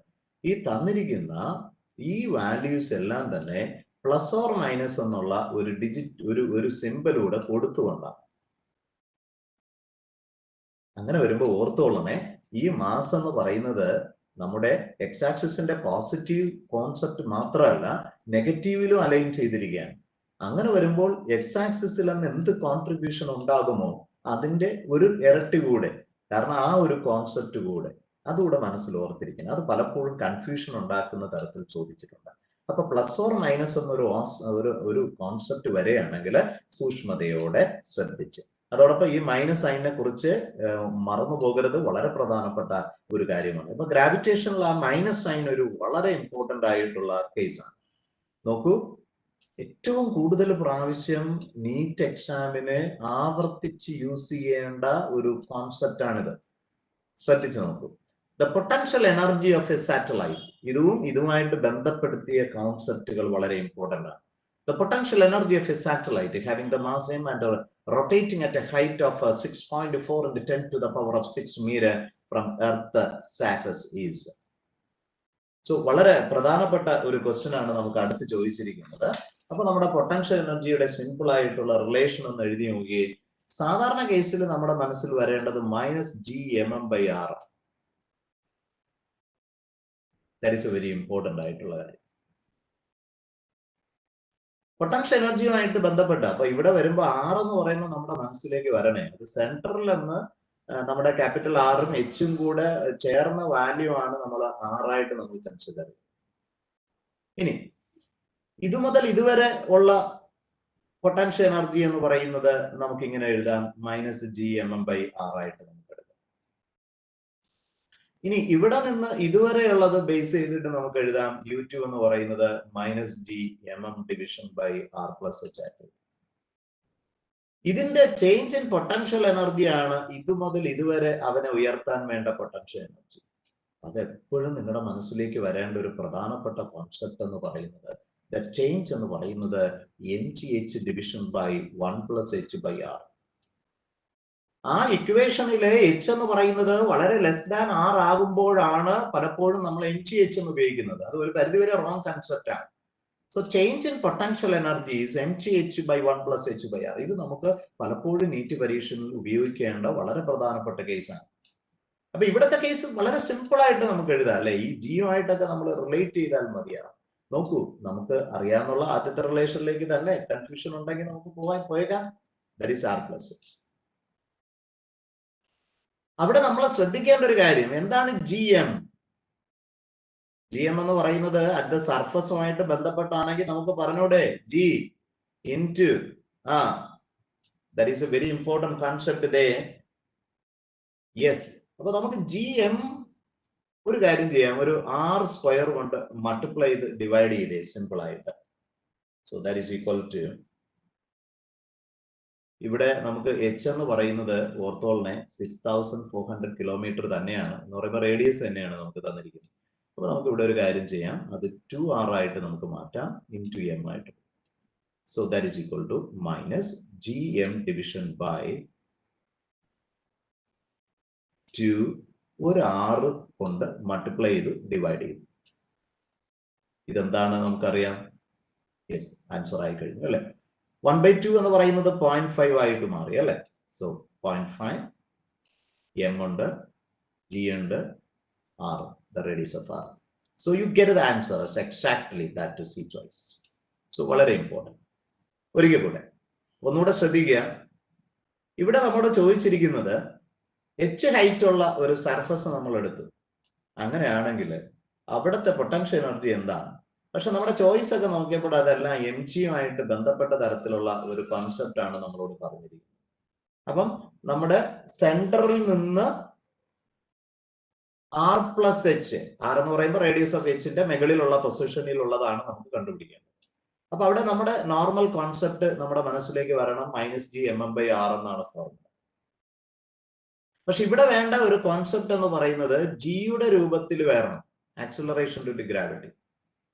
ഈ തന്നിരിക്കുന്ന ഈ വാല്യൂസ് എല്ലാം തന്നെ പ്ലസ് ഓർ മൈനസ് എന്നുള്ള ഒരു ഡിജിറ്റ് ഒരു സിമ്പലൂടെ കൊടുത്തുകൊണ്ടാണ്. അങ്ങനെ വരുമ്പോൾ ഓർത്തോളണേ, ഈ മാസ് എന്ന് പറയുന്നത് നമ്മുടെ എക്സ് ആക്സിസിന്റെ പോസിറ്റീവ് കോൺസെപ്റ്റ് മാത്രമല്ല നെഗറ്റീവിലും അലൈൻ ചെയ്തിരിക്കുകയാണ്. അങ്ങനെ വരുമ്പോൾ എക്സ് ആക്സിസിൽ നിന്ന് എന്ത് കോൺട്രിബ്യൂഷൻ ഉണ്ടാകുമോ അതിന്റെ ഒരു ഇരട്ടി കൂടെ, കാരണം ആ ഒരു കോൺസെപ്റ്റ് കൂടെ അതുകൂടെ മനസ്സിൽ ഓർത്തിരിക്കണം. അത് പലപ്പോഴും കൺഫ്യൂഷൻ ഉണ്ടാക്കുന്ന തരത്തിൽ ചോദിച്ചിട്ടുണ്ട്. അപ്പൊ പ്ലസ് ഓർ മൈനസ് എന്നൊരു കോൺസെപ്റ്റ് വരെയാണെങ്കിൽ സൂക്ഷ്മതയോടെ ശ്രദ്ധിച്ച്. അതോടൊപ്പം ഈ മൈനസ് സൈനിനെ കുറിച്ച് മറന്നു പോകരുത്, വളരെ പ്രധാനപ്പെട്ട ഒരു കാര്യമാണ്. ഇപ്പൊ ഗ്രാവിറ്റേഷനിൽ ആ മൈനസ് സൈൻ ഒരു വളരെ ഇമ്പോർട്ടന്റ് ആയിട്ടുള്ള കേസാണ്. നോക്കൂ, ഏറ്റവും കൂടുതൽ പ്രാവശ്യം നീറ്റ് എക്സാമിന് ആവർത്തിച്ച് യൂസ് ചെയ്യേണ്ട ഒരു കോൺസെപ്റ്റ് ആണിത്. ശ്രദ്ധിച്ചു നോക്കൂ. The potential energy of A satellite, ഇതുമായിട്ട് ബന്ധപ്പെടുത്തിയ കോൺസെപ്റ്റുകൾ വളരെ ഇമ്പോർട്ടന്റ് ആണ്. The potential energy of A satellite having the mass m and rotating at a height of 6.4 into 10 to the power of 6 meter from earth surface is. So വളരെ പ്രധാനപ്പെട്ട ഒരു question ആണ് നമുക്ക് അടുത്ത് ചോദിച്ചിരിക്കുന്നത്. അപ്പൊ നമ്മുടെ പൊട്ടൻഷ്യൽ എനർജിയുടെ സിമ്പിൾ ആയിട്ടുള്ള റിലേഷൻ ഒന്ന് എഴുതി നോക്കുകയും സാധാരണ കേസിൽ നമ്മുടെ മനസ്സിൽ വരേണ്ടത് minus G M M by R. That is a very important ആയിട്ടുള്ള കാര്യം. പൊട്ടൻഷ്യൽ എനർജിയുമായിട്ട് ബന്ധപ്പെട്ട അപ്പൊ ഇവിടെ വരുമ്പോൾ ആർ എന്ന് പറയുമ്പോൾ നമ്മുടെ മനസ്സിലേക്ക് വരണേ, അത് സെൻട്രൽ എന്ന് നമ്മുടെ ക്യാപിറ്റൽ ആറും എച്ചും കൂടെ ചേർന്ന വാല്യൂ ആണ് നമ്മൾ ആറായിട്ട് നമ്മൾ കൺസിഡർ ചെയ്യുന്നത്. ഇനി ഇത് മുതൽ ഇതുവരെ ഉള്ള പൊട്ടൻഷ്യൽ എനർജി എന്ന് പറയുന്നത് നമുക്ക് ഇങ്ങനെ എഴുതാം, minus G M M by ആറായിട്ട് നമുക്ക് എടുക്കാം. ഇനി ഇവിടെ നിന്ന് ഇതുവരെയുള്ളത് ബേസ് ചെയ്തിട്ട് നമുക്ക് എഴുതാം U2 എന്ന് പറയുന്നത് minus G M M division by R plus H ആയിട്ട്. ഇതിന്റെ ചേഞ്ച് ഇൻ പൊട്ടൻഷ്യൽ എനർജിയാണ് ഇത് മുതൽ ഇതുവരെ അവനെ ഉയർത്താൻ വേണ്ട പൊട്ടൻഷ്യൽ എനർജി. അതെപ്പോഴും നിങ്ങളുടെ മനസ്സിലേക്ക് വരേണ്ട ഒരു പ്രധാനപ്പെട്ട കോൺസെപ്റ്റ് എന്ന് പറയുന്നത് ചേഞ്ച് എന്ന് പറയുന്നത് mth division by 1 plus H by R. ആ ഇക്വേഷനിലെ എച്ച് എന്ന് പറയുന്നത് വളരെ ലെസ് ദാൻ ആർ ആകുമ്പോഴാണ് പലപ്പോഴും നമ്മൾ mth എന്ന് ഉപയോഗിക്കുന്നത്. അത് ഒരു പരിധിവരെ റോങ് കൺസെപ്റ്റ് ആണ്. So change in potential energy is mth by 1 plus H by R. ഇത് നമുക്ക് പലപ്പോഴും നീറ്റ് പരീക്ഷയിൽ ഉപയോഗിക്കേണ്ട വളരെ പ്രധാനപ്പെട്ട കേസാണ്. അപ്പൊ ഇവിടുത്തെ കേസ് വളരെ സിമ്പിൾ ആയിട്ട് നമുക്ക് എഴുതാം അല്ലെ. ഈ ജിയുമായിട്ടൊക്കെ നമ്മൾ റിലേറ്റ് ചെയ്താൽ മതിയാവും. നോക്കൂ, നമുക്ക് അറിയാവുന്ന ആദ്യത്തെ റിലേഷനിലേക്ക് തന്നെ കൺഫ്യൂഷൻ ഉണ്ടെങ്കിൽ നമുക്ക് പോയേക്കാം. That is R plus H. അവിടെ നമ്മൾ ശ്രദ്ധിക്കേണ്ട ഒരു കാര്യം എന്താണ് ജി എം. ജി എം എന്ന് പറയുന്നത് അറ്റ് ദ സർഫസുമായിട്ട് ബന്ധപ്പെട്ടാണെങ്കിൽ നമുക്ക് പറഞ്ഞൂടെ G into that is a very important concept ദേ. യെസ്, അപ്പൊ നമുക്ക് ജി എം ഒരു കാര്യം ചെയ്യാം, ഒരു ആർ സ്ക്വയർ കൊണ്ട് മൾട്ടിപ്ലൈ ചെയ്ത് ഡിവൈഡ് ചെയ്തേ സിമ്പിൾ ആയിട്ട്. So that is equal to, ഇവിടെ നമുക്ക് എച്ച് എന്ന് പറയുന്നത് ഓർത്തോളിനെ 6400 കിലോമീറ്റർ തന്നെയാണ് എന്ന് പറയുമ്പോൾ റേഡിയസ് തന്നെയാണ് നമുക്ക് തന്നിരിക്കുന്നത്. അപ്പൊ നമുക്ക് ഇവിടെ ഒരു കാര്യം ചെയ്യാം, അത് 2r ആയിട്ട് നമുക്ക് മാറ്റാം ഇൻറ്റു എം ആയിട്ട്. So that is equal to minus G M division by 2 ഒരു 6 കൊണ്ട് മൾട്ടിപ്ലൈ ചെയ്തു ഡിവൈഡ് ചെയ്തു. ഇതെന്താണ് നമുക്കറിയാം, യെസ്, ആൻസർ ആയി കഴിഞ്ഞു അല്ലെ. 1/2 എന്ന് പറയുന്നത് 0.5 ആയിട്ട് മാറി അല്ലെ. സോ 0.5 m ഉണ്ട്, g ഉണ്ട്, r, the radius of r. So you get the answer as exactly that to C choice. So വളരെ ഇമ്പോർട്ടന്റ്. ഒരിക്കൽ കൂടെ ഒന്നുകൂടെ ശ്രദ്ധിക്കുക. ഇവിടെ നമ്മോട് ചോദിച്ചിരിക്കുന്നത് h ഹൈറ്റ് ഉള്ള ഒരു സർഫസ് നമ്മൾ എടുത്തു. അങ്ങനെയാണെങ്കിൽ അവിടുത്തെ പൊട്ടൻഷ്യൽ എനർജി എന്താണ്? പക്ഷെ നമ്മുടെ ചോയ്സ് ഒക്കെ നോക്കിയപ്പോൾ അതെല്ലാം mg-യുമായിട്ട് ബന്ധപ്പെട്ട തരത്തിലുള്ള ഒരു കോൺസെപ്റ്റ് ആണ് നമ്മളോട് പറഞ്ഞിരിക്കുന്നത്. അപ്പം നമ്മുടെ സെന്ററിൽ നിന്ന് r പ്ലസ് h, r എന്ന് പറയുമ്പോൾ റേഡിയസ് ഓഫ് എച്ചിന്റെ മുകളിലുള്ള പൊസിഷനിലുള്ളതാണ് നമുക്ക് കണ്ടുപിടിക്കേണ്ടത്. അപ്പൊ അവിടെ നമ്മുടെ നോർമൽ കോൺസെപ്റ്റ് നമ്മുടെ മനസ്സിലേക്ക് വരണം, -g/mm/r എന്നാണ് ഫോർമുല. പക്ഷെ ഇവിടെ വേണ്ട ഒരു കോൺസെപ്റ്റ് എന്ന് പറയുന്നത് ജിയുടെ രൂപത്തിൽ വരണം, ആക്സിലറേഷൻ ഡ്യൂ ടു ഗ്രാവിറ്റി.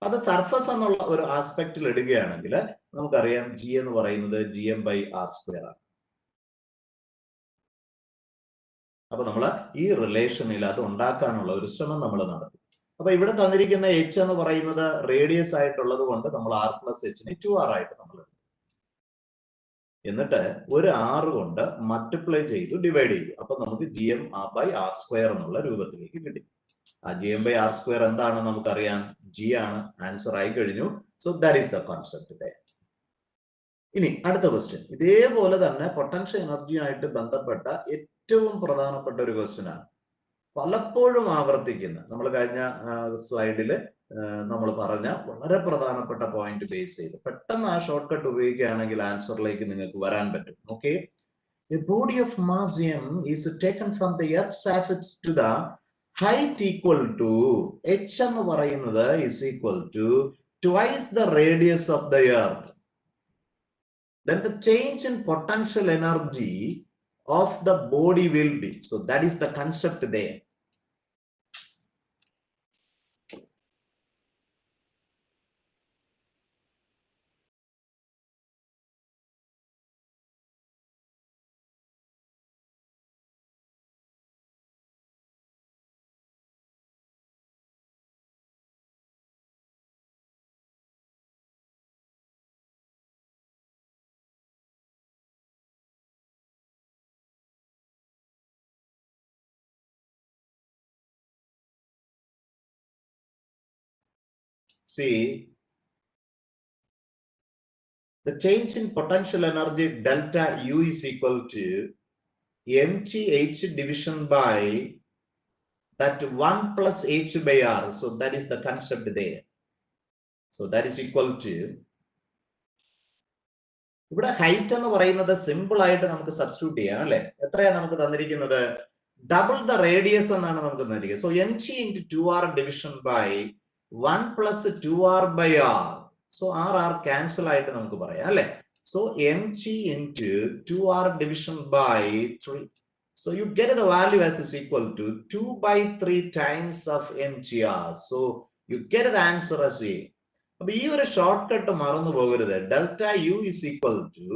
അത് സർഫസ് എന്നുള്ള ഒരു ആസ്പെക്റ്റിൽ ഇടുകയാണെങ്കിൽ നമുക്കറിയാം ജി എന്ന് പറയുന്നത് gm/r² ആണ്. അപ്പൊ നമ്മൾ ഈ റിലേഷനിൽ അത് ഉണ്ടാക്കാനുള്ള ഒരു ശ്രമം നമ്മൾ നടത്തി. അപ്പൊ ഇവിടെ തന്നിരിക്കുന്ന h എന്ന് പറയുന്നത് റേഡിയസ് ആയിട്ടുള്ളത് കൊണ്ട് നമ്മൾ r പ്ലസ് h-നെ 2r ആയിട്ട് നമ്മൾ എടുത്തു. എന്നിട്ട് ഒരു r കൊണ്ട് മൾട്ടിപ്ലൈ ചെയ്തു ഡിവൈഡ് ചെയ്തു. അപ്പൊ നമുക്ക് gm/r² എന്നുള്ള രൂപത്തിലേക്ക് കിട്ടി. ആ gm/r² എന്താണെന്ന് നമുക്കറിയാം, g ആണ്. ആൻസർ ആയി കഴിഞ്ഞു. So that is the concept. ഇനി അടുത്ത ക്വസ്റ്റ്യൻ ഇതേപോലെ തന്നെ പൊട്ടൻഷ്യൽ എനർജിയുമായിട്ട് ബന്ധപ്പെട്ട ഏറ്റവും പ്രധാനപ്പെട്ട ഒരു ക്വസ്റ്റ്യൻ ആണ്, പലപ്പോഴും ആവർത്തിക്കുന്ന. നമ്മൾ കഴിഞ്ഞ സ്ലൈഡിൽ നമ്മൾ പറഞ്ഞ വളരെ പ്രധാനപ്പെട്ട പോയിന്റ് ബേസ് ചെയ്ത് പെട്ടെന്ന് ആ ഷോർട്ട് കട്ട് ഉപയോഗിക്കുകയാണെങ്കിൽ ആൻസറിലേക്ക് നിങ്ങൾക്ക് വരാൻ പറ്റും. Okay, a body of mass m is taken from the earth's surface to the height equal to h എന്ന് പറയുന്നത് is equal to twice the radius of the earth. Then the change in potential energy of the body will be. So that is the concept there. See, the change in potential energy delta U is equal to mgh division by that 1 plus h/r. So that is the concept there. So that is equal to, ഇവിടെ height എന്ന് പറയുന്നത് simple ആയിട്ട് നമുക്ക് substitute ചെയ്യാം അല്ലെ. എത്രയാ നമുക്ക് തന്നിരിക്കുന്നത്? ഡബിൾ ദ റേഡിയസ് എന്നാണ് നമുക്ക് തന്നിരിക്കുന്നത്. So mg into 2r division by 1 plus 2r/r. So r cancel ആയിട്ട് നമുക്ക് പറയാം അല്ലെ. So mg into 2r division by 3. So you get the value as is equal to 2/3 times of mgr. So you get the answer as a. അപ്പൊ ഈ ഒരു short cut മറന്നു പോകരുത്. Delta U is equal to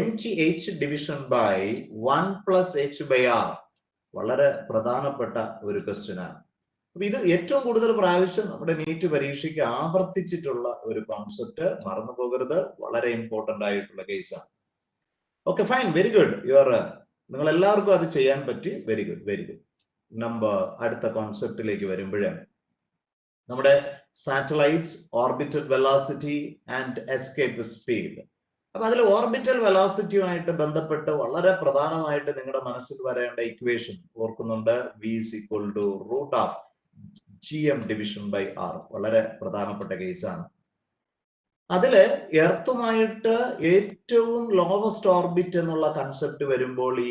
mgh division by 1 plus h/r. വളരെ പ്രധാനപ്പെട്ട ഒരു question ആണ്. അപ്പൊ ഇത് ഏറ്റവും കൂടുതൽ പ്രാവശ്യം നമ്മുടെ നീറ്റ് പരീക്ഷയ്ക്ക് ആവർത്തിച്ചിട്ടുള്ള ഒരു കോൺസെപ്റ്റ്, മറന്നു പോകരുത്. വളരെ ഇമ്പോർട്ടന്റ് ആയിട്ടുള്ള കേസാണ്. Okay, fine, very good. നിങ്ങൾ എല്ലാവർക്കും അത് ചെയ്യാൻ പറ്റി. Very good, very good. അടുത്ത കോൺസെപ്റ്റിലേക്ക് വരുമ്പോഴാണ് നമ്മുടെ satellites, orbital velocity and escape speed. അപ്പൊ അതിൽ ഓർബിറ്റൽ വെലോസിറ്റിയുമായിട്ട് ബന്ധപ്പെട്ട് വളരെ പ്രധാനമായിട്ട് നിങ്ങളുടെ മനസ്സിൽ വരേണ്ട ഇക്വേഷൻ ഓർക്കുന്നുണ്ട്. v is equal to root of gm division by r. വളരെ പ്രധാനപ്പെട്ട കേസാണ്. അതില് എർത്തുമായിട്ട് ഏറ്റവും ലോവസ്റ്റ് ഓർബിറ്റ് എന്നുള്ള കൺസെപ്റ്റ് വരുമ്പോൾ ഈ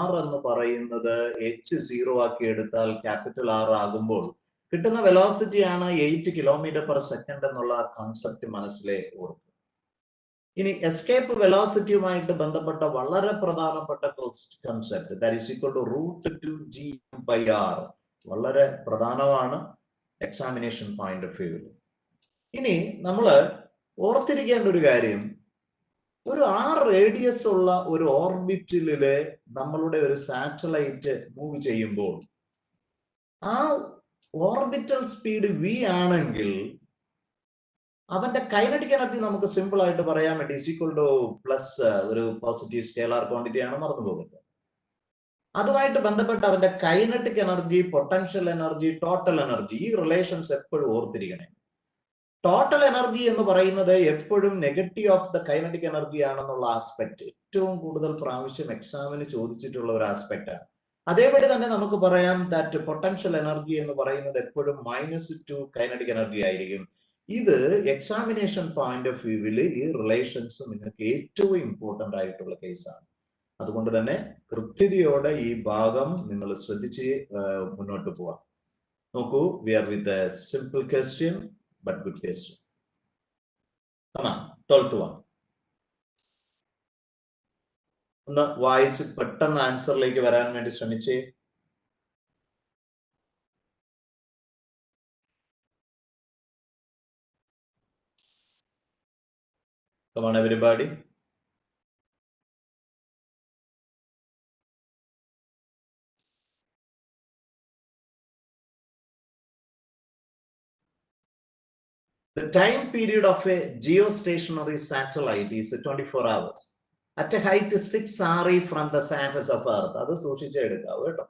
r എന്ന് പറയുന്നത് h0 ആക്കി എടുത്താൽ ക്യാപിറ്റൽ R ആകുമ്പോൾ കിട്ടുന്ന വെലോസിറ്റി ആണ് 8 km/s എന്നുള്ള കൺസെപ്റ്റ് മനസ്സിലെ ഓർക്കും. ഇനി എസ്കേപ്പ് വെലോസിറ്റിയുമായിട്ട് ബന്ധപ്പെട്ട വളരെ പ്രധാനപ്പെട്ട concept that is equal to √2gm/r. വളരെ പ്രധാനമാണ് എക്സാമിനേഷൻ പോയിന്റ് ഓഫ് വ്യൂവിൽ. ഇനി നമ്മൾ ഓർത്തിരിക്കേണ്ട ഒരു കാര്യം, ഒരു r റേഡിയസ് ഉള്ള ഒരു ഓർബിറ്റിലെ നമ്മളുടെ ഒരു സാറ്റലൈറ്റ് മൂവ് ചെയ്യുമ്പോൾ ആ ഓർബിറ്റൽ സ്പീഡ് v ആണെങ്കിൽ അവന്റെ കൈനറ്റിക് എനർജി നമുക്ക് സിമ്പിൾ ആയിട്ട് പറയാൻ വേണ്ടി ഈക്വൽ ടു പ്ലസ് ഒരു പോസിറ്റീവ് സ്കേലാർ ക്വാണ്ടിറ്റി ആണ്, മറന്നു പോകുന്നത്. അതുമായിട്ട് ബന്ധപ്പെട്ട് അവന്റെ kinetic energy, potential energy, total energy, ഈ റിലേഷൻസ് എപ്പോഴും ഓർത്തിരിക്കണേ. ടോട്ടൽ എനർജി എന്ന് പറയുന്നത് എപ്പോഴും negative of the kinetic energy ആണെന്നുള്ള ആസ്പെക്ട് ഏറ്റവും കൂടുതൽ പ്രാവശ്യം എക്സാമിന് ചോദിച്ചിട്ടുള്ള ഒരു ആസ്പെക്ട് ആണ്. അതേപടി തന്നെ നമുക്ക് പറയാം ദാറ്റ് പൊട്ടൻഷ്യൽ എനർജി എന്ന് പറയുന്നത് എപ്പോഴും -2 കൈനറ്റിക് എനർജി ആയിരിക്കും. ഇത് എക്സാമിനേഷൻ പോയിന്റ് ഓഫ് വ്യൂവിൽ ഈ റിലേഷൻസ് നിങ്ങൾക്ക് ഏറ്റവും ഇമ്പോർട്ടന്റ് ആയിട്ടുള്ള കേസാണ്. അതുകൊണ്ട് തന്നെ കൃത്യതയോടെ ഈ ഭാഗം നിങ്ങൾ ശ്രദ്ധിച്ച് മുന്നോട്ട് പോവാം. നോക്കൂ, we are with a simple question but good question. Come on, 12th one. ഒന്ന് വായിച്ച് പെട്ടെന്ന് ആൻസറിലേക്ക് വരാൻ വേണ്ടി ശ്രമിച്ചേ. Come on everybody. The time period of a geostationary satellite is 24 hours at a height 6 RE from the surface of Earth. അത് സൂക്ഷിച്ചെടുക്കാവൂ കേട്ടോ.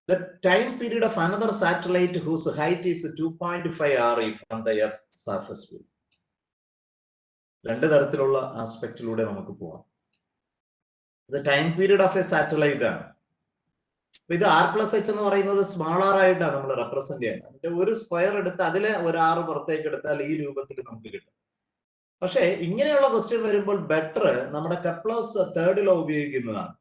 The time period of another satellite whose height is 2.5 RE from the Earth's surface. രണ്ട് തരത്തിലുള്ള ആസ്പെക്റ്റിലൂടെ നമുക്ക് പോവാം. The time period of a satellite ആണ്. ഇത് R+H എന്ന് പറയുന്നത് സ്മാൾ ആർ ആയിട്ടാണ് നമ്മൾ റെപ്രസെന്റ് ചെയ്യുന്നത്. അതിന്റെ ഒരു സ്ക്വയർ എടുത്ത് അതിലെ ഒരു R പുറത്തേക്ക് എടുത്താൽ ഈ രൂപത്തിൽ നമുക്ക് കിട്ടും. പക്ഷേ ഇങ്ങനെയുള്ള ക്വസ്റ്റ്യൻ വരുമ്പോൾ ബെറ്റർ നമ്മുടെ കെപ്ലേഴ്സ് തേർഡ് ലോ ഉപയോഗിക്കുന്നതാണ്.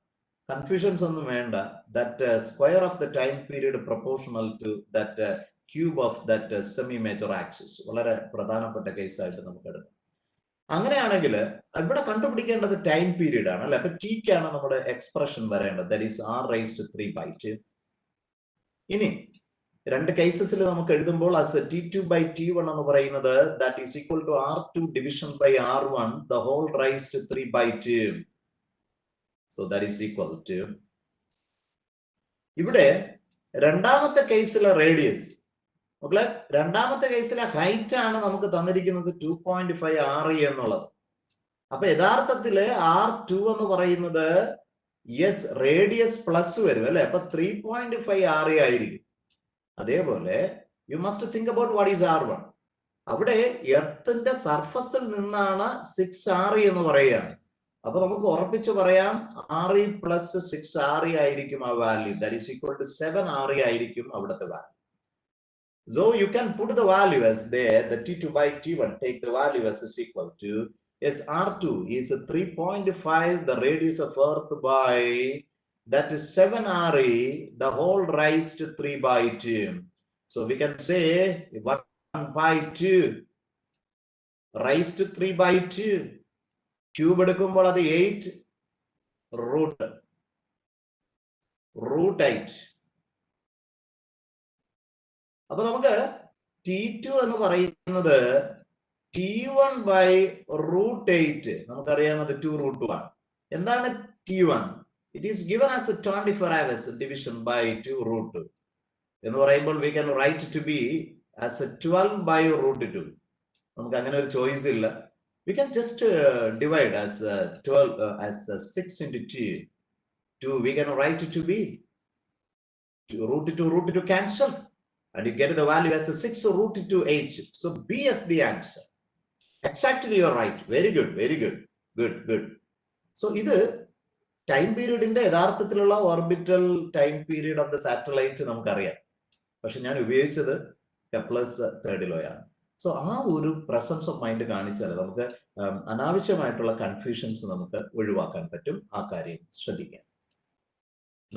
കൺഫ്യൂഷൻസ് ഒന്നും വേണ്ട. That square of the time period proportional to that cube of that semi major axis വളരെ പ്രധാനപ്പെട്ട കേസായിട്ട് നമുക്ക് എടുക്കാം. അങ്ങനെയാണെങ്കിൽ ഇവിടെ കണ്ടുപിടിക്കേണ്ടത് ടൈം പീരീഡ് ആണ് അല്ലെ. അപ്പൊ ടിക്കാണ് നമ്മുടെ എക്സ്പ്രഷൻ വരേണ്ടത്. That is R⁻². ഇനി രണ്ട് കേസസിൽ നമുക്ക് എഴുതുമ്പോൾ as T2/T1 എന്ന് പറയുന്നത് that is equal to R2 division by R1 the whole raised to 3/2. So that is equal to, ഇവിടെ രണ്ടാമത്തെ കേസിലെ റേഡിയസ്, രണ്ടാമത്തെ കേസിലെ ഹൈറ്റ് ആണ് നമുക്ക് തന്നിരിക്കുന്നത് 2.5 RE എന്നുള്ളത്. അപ്പൊ യഥാർത്ഥത്തില് R2 എന്ന് പറയുന്നത് യെസ് റേഡിയസ് പ്ലസ് വരും അല്ലെ. അപ്പൊ 3.5 RE ആയിരിക്കും. അതേപോലെ you must think about what is R1. അവിടെ എർത്തിന്റെ സർഫസിൽ നിന്നാണ് 6 RE എന്ന് പറയുകയാണ്. അപ്പൊ നമുക്ക് ഉറപ്പിച്ച് പറയാം RE പ്ലസ് 6 RE ആയിരിക്കും ആ value. That is equal to 7 RE ആയിരിക്കും അവിടുത്തെ value. So you can put the value as there, the T2/T1, take the value as is equal to, yes, R2 is 3.5, the radius of Earth by, that is 7 RE, the whole raised to 3/2. So we can say 1/2 raised to 3/2. Cube എടുക്കുമ്പോൾ അത് 8 √8. അപ്പൊ നമുക്ക് T2 എന്ന് പറയുന്നത് T1/√8. നമുക്കറിയാവുന്നത് 2√2 ആണ്. എന്താണ് T1? It is given as a 24 hours division by 2√2 എന്ന് പറയുമ്പോൾ we can write to be as a 12/√2. നമുക്ക് അങ്ങനെ ഒരു ചോയ്സ് ഇല്ല. We can just divide as 12 as 6 into 2. We can write it to be √2 cancel. And you get the value as a 6√2H. So B is the answer. Exactly, you're right. Very good, very good. Good. So ഇത് time പീരീഡിന്റെ യഥാർത്ഥത്തിലുള്ള orbital time period of the satellite നമുക്കറിയാം. പക്ഷെ ഞാൻ ഉപയോഗിച്ചത് Kepler's third ലോയാണ്. So ആ ഒരു presence of mind കാണിച്ചാൽ നമുക്ക് അനാവശ്യമായിട്ടുള്ള കൺഫ്യൂഷൻസ് നമുക്ക് ഒഴിവാക്കാൻ പറ്റും. ആ കാര്യം ശ്രദ്ധിക്കാം.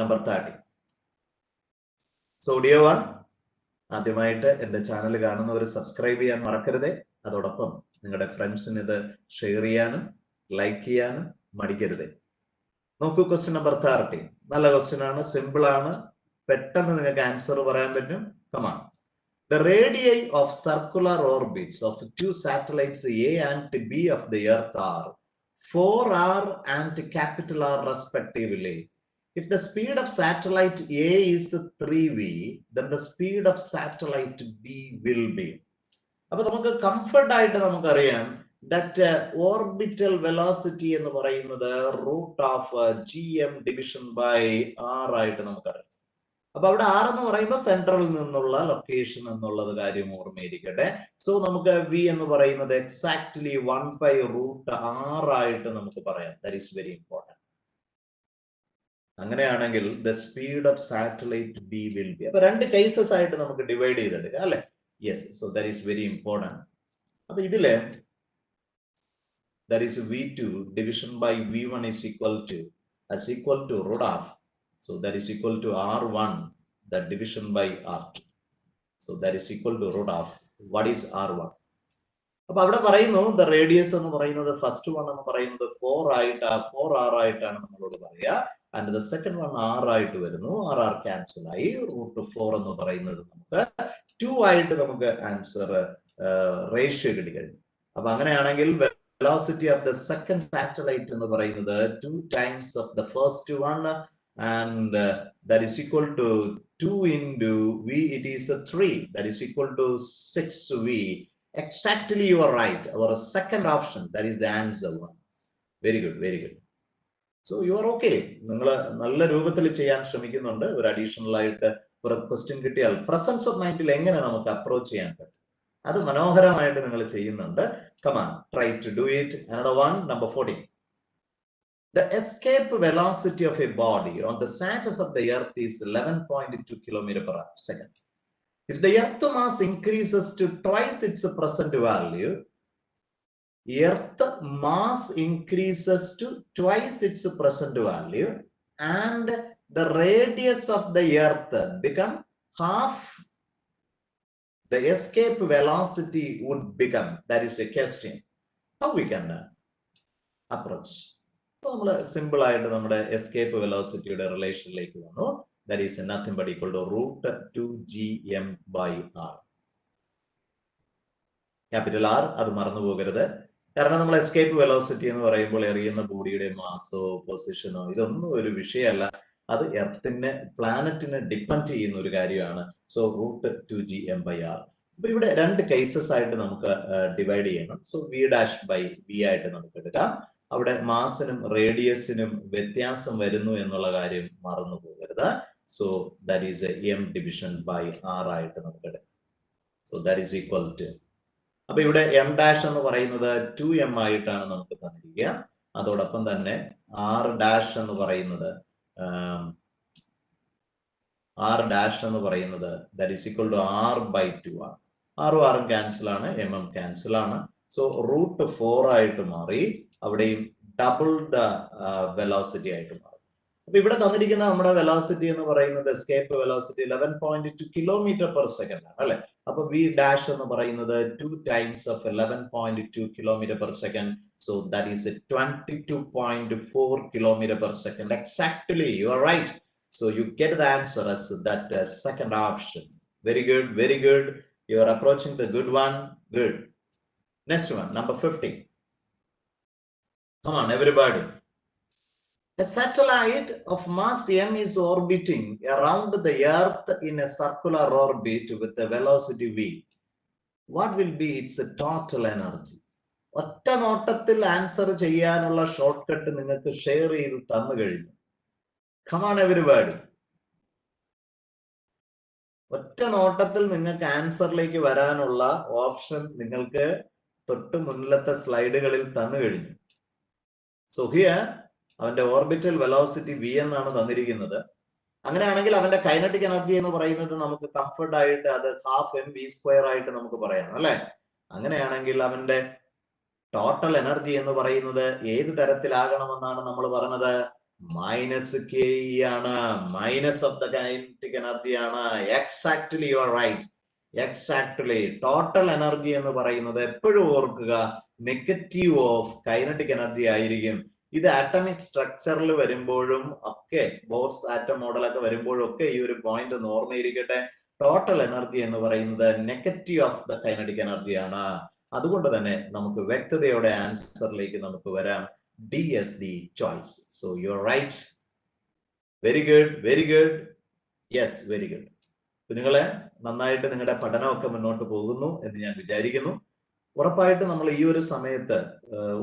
നമ്പർ 30. സോ ഡിയർ വൺ, ആദ്യമായിട്ട് എൻ്റെ ചാനൽ കാണുന്നവർ സബ്സ്ക്രൈബ് ചെയ്യാൻ മറക്കരുതേ. അതോടൊപ്പം നിങ്ങളുടെ ഫ്രണ്ട്സിന് ഇത് ഷെയർ ചെയ്യാനും ലൈക്ക് ചെയ്യാനും മടിക്കരുതേ. നോക്കൂ, ക്വസ്റ്റ്യൻ നമ്പർ 30. നല്ല ക്വസ്റ്റ്യൻ ആണ്, സിമ്പിൾ ആണ്, പെട്ടെന്ന് നിങ്ങൾക്ക് ആൻസർ പറയാൻ പറ്റും. Come on. The radii of circular orbits of two satellites A and B of the Earth are 4R and capital R respectively. If the speed of satellite A is 3V, then the speed of satellite B will be. അപ്പൊ നമുക്ക് comfort ആയിട്ട് നമുക്കറിയാം that orbital velocity എന്ന് പറയുന്നത് root of GM division by R ആയിട്ട് നമുക്കറിയാം. അപ്പൊ അവിടെ R എന്ന് പറയുമ്പോൾ സെൻട്രലിൽ നിന്നുള്ള ലൊക്കേഷൻ എന്നുള്ളത് കാര്യം ഓർമ്മയിരിക്കട്ടെ. സോ നമുക്ക് V എന്ന് പറയുന്നത് എക്സാക്ട്ലി 1/√R ആയിട്ട് നമുക്ക് പറയാം. That is very important. അങ്ങനെയാണെങ്കിൽ the speed of satellite B will be, അപ്പൊ രണ്ട് കേസസ് ആയിട്ട് നമുക്ക് ഡിവൈഡ് ചെയ്തെടുക്കാം അല്ലെ. Yes, so that is very important. അപ്പൊ ഇതില് that is V2 division by V1 is equal to root of, so that is equal to R1, the division by R2, so that is equal to root of what is R1. അപ്പൊ അവിടെ പറയുന്നു the radius എന്ന് പറയുന്നത് first one എന്ന് പറയുന്നത് 4R ആയിട്ടാണ് നമ്മളോട് പറയുക. And the second one R ആയിട്ട് വരുന്നു. R ക്യാൻസൽ ആയി. √4 എന്ന് പറയുന്നത് നമുക്ക് 2 ആയിട്ട് നമുക്ക് ആൻസർ റേഷ്യോ കിട്ടി കഴിഞ്ഞു. അപ്പൊ അങ്ങനെയാണെങ്കിൽ velocity of the second satellite എന്ന് പറയുന്നത് 2 times of the first one, and that is equal to 2 into V, it is a 3, that is equal to 6V. Exactly, you are right. Our second option, that is the answer one. Very good, very good. So you are okay. നിങ്ങൾ നല്ല രൂപത്തിൽ ചെയ്യാൻ ശ്രമിക്കുന്നുണ്ട്. ഒരു additional ആയിട്ട് ഒരു question കിട്ടിയാൽ presence of മൈൻഡിൽ എങ്ങനെ നമുക്ക് അപ്രോച്ച് ചെയ്യാൻ പറ്റും, അത് മനോഹരമായിട്ട് നിങ്ങൾ ചെയ്യുന്നുണ്ട്. Come on, try to do it. Another one, number 14. The escape velocity of a body on the surface of the earth is 11.2 km/s. If the earth mass increases to twice its present value, earth mass increases to twice its present value, and the radius of the earth become half, the escape velocity would become, that is the question. How we can approach? അപ്പോൾ നമ്മൾ simple ആയിട്ട് നമ്മുടെ escape വെലോസിറ്റിയുടെ റിലേഷനിലേക്ക് വന്നു. That is nothing but equal to √2GM/R. Capital R, അത് മറന്നു പോകരുത്. കാരണം നമ്മൾ എസ്കേപ്പ് വെലോസിറ്റി എന്ന് പറയുമ്പോൾ എറിയുന്ന ബോഡിയുടെ മാസോ പൊസിഷനോ ഇതൊന്നും ഒരു വിഷയമല്ല. അത് എർത്തിനെ, പ്ലാനറ്റിനെ ഡിപ്പെൻഡ് ചെയ്യുന്ന ഒരു കാര്യമാണ്. So √2GM/R. അപ്പൊ ഇവിടെ രണ്ട് കേസസ് ആയിട്ട് നമുക്ക് ഡിവൈഡ് ചെയ്യണം. സോ V'/V ആയിട്ട് നമുക്ക് എടുക്കാം. അവിടെ മാസിനും റേഡിയസിനും വ്യത്യാസം വരുന്നു എന്നുള്ള കാര്യം മറന്നു പോകരുത്. So that is M division by R ആയിട്ട് നമുക്ക് എടുക്കാം. So that is equal to, അപ്പൊ ഇവിടെ M' എന്ന് പറയുന്നത് 2M ആയിട്ടാണ് നമുക്ക് തന്നിരിക്കുക. അതോടൊപ്പം തന്നെ R' എന്ന് പറയുന്നത് that is equal to R/2 ആണ്. R ക്യാൻസൽ ആണ്, MM ക്യാൻസൽ ആണ്. സോ √4 ആയിട്ട് മാറി. അവിടെയും ഡബിൾ ദ വെലോസിറ്റി ആയിട്ട് മാറി. അപ്പൊ ഇവിടെ തന്നിരിക്കുന്ന നമ്മുടെ വെലോസിറ്റി എന്ന് പറയുന്നത് എസ്കേപ്പ് വെലോസിറ്റി 11.2 km/s ആണ് അല്ലെ. അപ്പൊ V' എന്ന് പറയുന്നത് 2 times of 11.2 km/s. So that is 22.4 km/s. Exactly, you are right. So you get the answer as that second option. Very good, very good. You are approaching the good one. Good. Next one, number 15. Come on, everybody. A satellite of mass M is orbiting around the Earth in a circular orbit with a velocity V. What will be its total energy? ഒറ്റ നോട്ടത്തിൽ answer ചെയ്യാനുള്ള short cut നിങ്ങൾക്ക് share ചെയ്ത് തന്നു കഴിഞ്ഞു. Come on, everybody. ഒറ്റ നോട്ടത്തിൽ നിങ്ങൾക്ക് ആൻസറിലേക്ക് വരാനുള്ള ഓപ്ഷൻ നിങ്ങൾക്ക് തൊട്ട് മുന്നിലത്തെ സ്ലൈഡുകളിൽ തന്നു കഴിഞ്ഞു. സോ ഹിയർ അവന്റെ ഓർബിറ്റൽ വെലോസിറ്റി V എന്നാണ് തന്നിരിക്കുന്നത്. അങ്ങനെയാണെങ്കിൽ അവന്റെ കൈനറ്റിക് എനർജി എന്ന് പറയുന്നത് നമുക്ക് കംഫർട്ട് ആയിട്ട് അത് 12mv² ആയിട്ട് നമുക്ക് പറയാം അല്ലെ. അങ്ങനെയാണെങ്കിൽ അവന്റെ ടോട്ടൽ എനർജി എന്ന് പറയുന്നത് ഏത് തരത്തിലാകണമെന്നാണ് നമ്മൾ പറഞ്ഞത്? -ke ആണ്. Minus of the kinetic energy ആണ്. Exactly, you are right. Exactly. Total energy എന്ന് പറയുന്നത് എപ്പോഴും ഓർക്കുക നെഗറ്റീവ് ഓഫ് കൈനറ്റിക് എനർജി ആയിരിക്കും. ഇത് ആറ്റമിക് സ്ട്രക്ചറിൽ വരുമ്പോഴും ഒക്കെ, ബോർസ് ആറ്റം മോഡലൊക്കെ വരുമ്പോഴും ഒക്കെ ഈ ഒരു പോയിന്റ് ഒന്ന് ഓർമ്മയിരിക്കട്ടെ. ടോട്ടൽ എനർജി എന്ന് പറയുന്നത് negative of the kinetic energy ആണ്. അതുകൊണ്ട് തന്നെ നമുക്ക് വ്യക്തതയോടെ ആൻസറിലേക്ക് നമുക്ക് വരാം. D is the choice. So you're right. Very good, very good. Yes, very good. കുഞ്ഞുങ്ങളെ, നന്നായിട്ട് നിങ്ങളുടെ പഠനമൊക്കെ മുന്നോട്ട് പോകുന്നു എന്ന് ഞാൻ വിചാരിക്കുന്നു. ഉറപ്പായിട്ടും നമ്മൾ ഈ ഒരു സമയത്ത്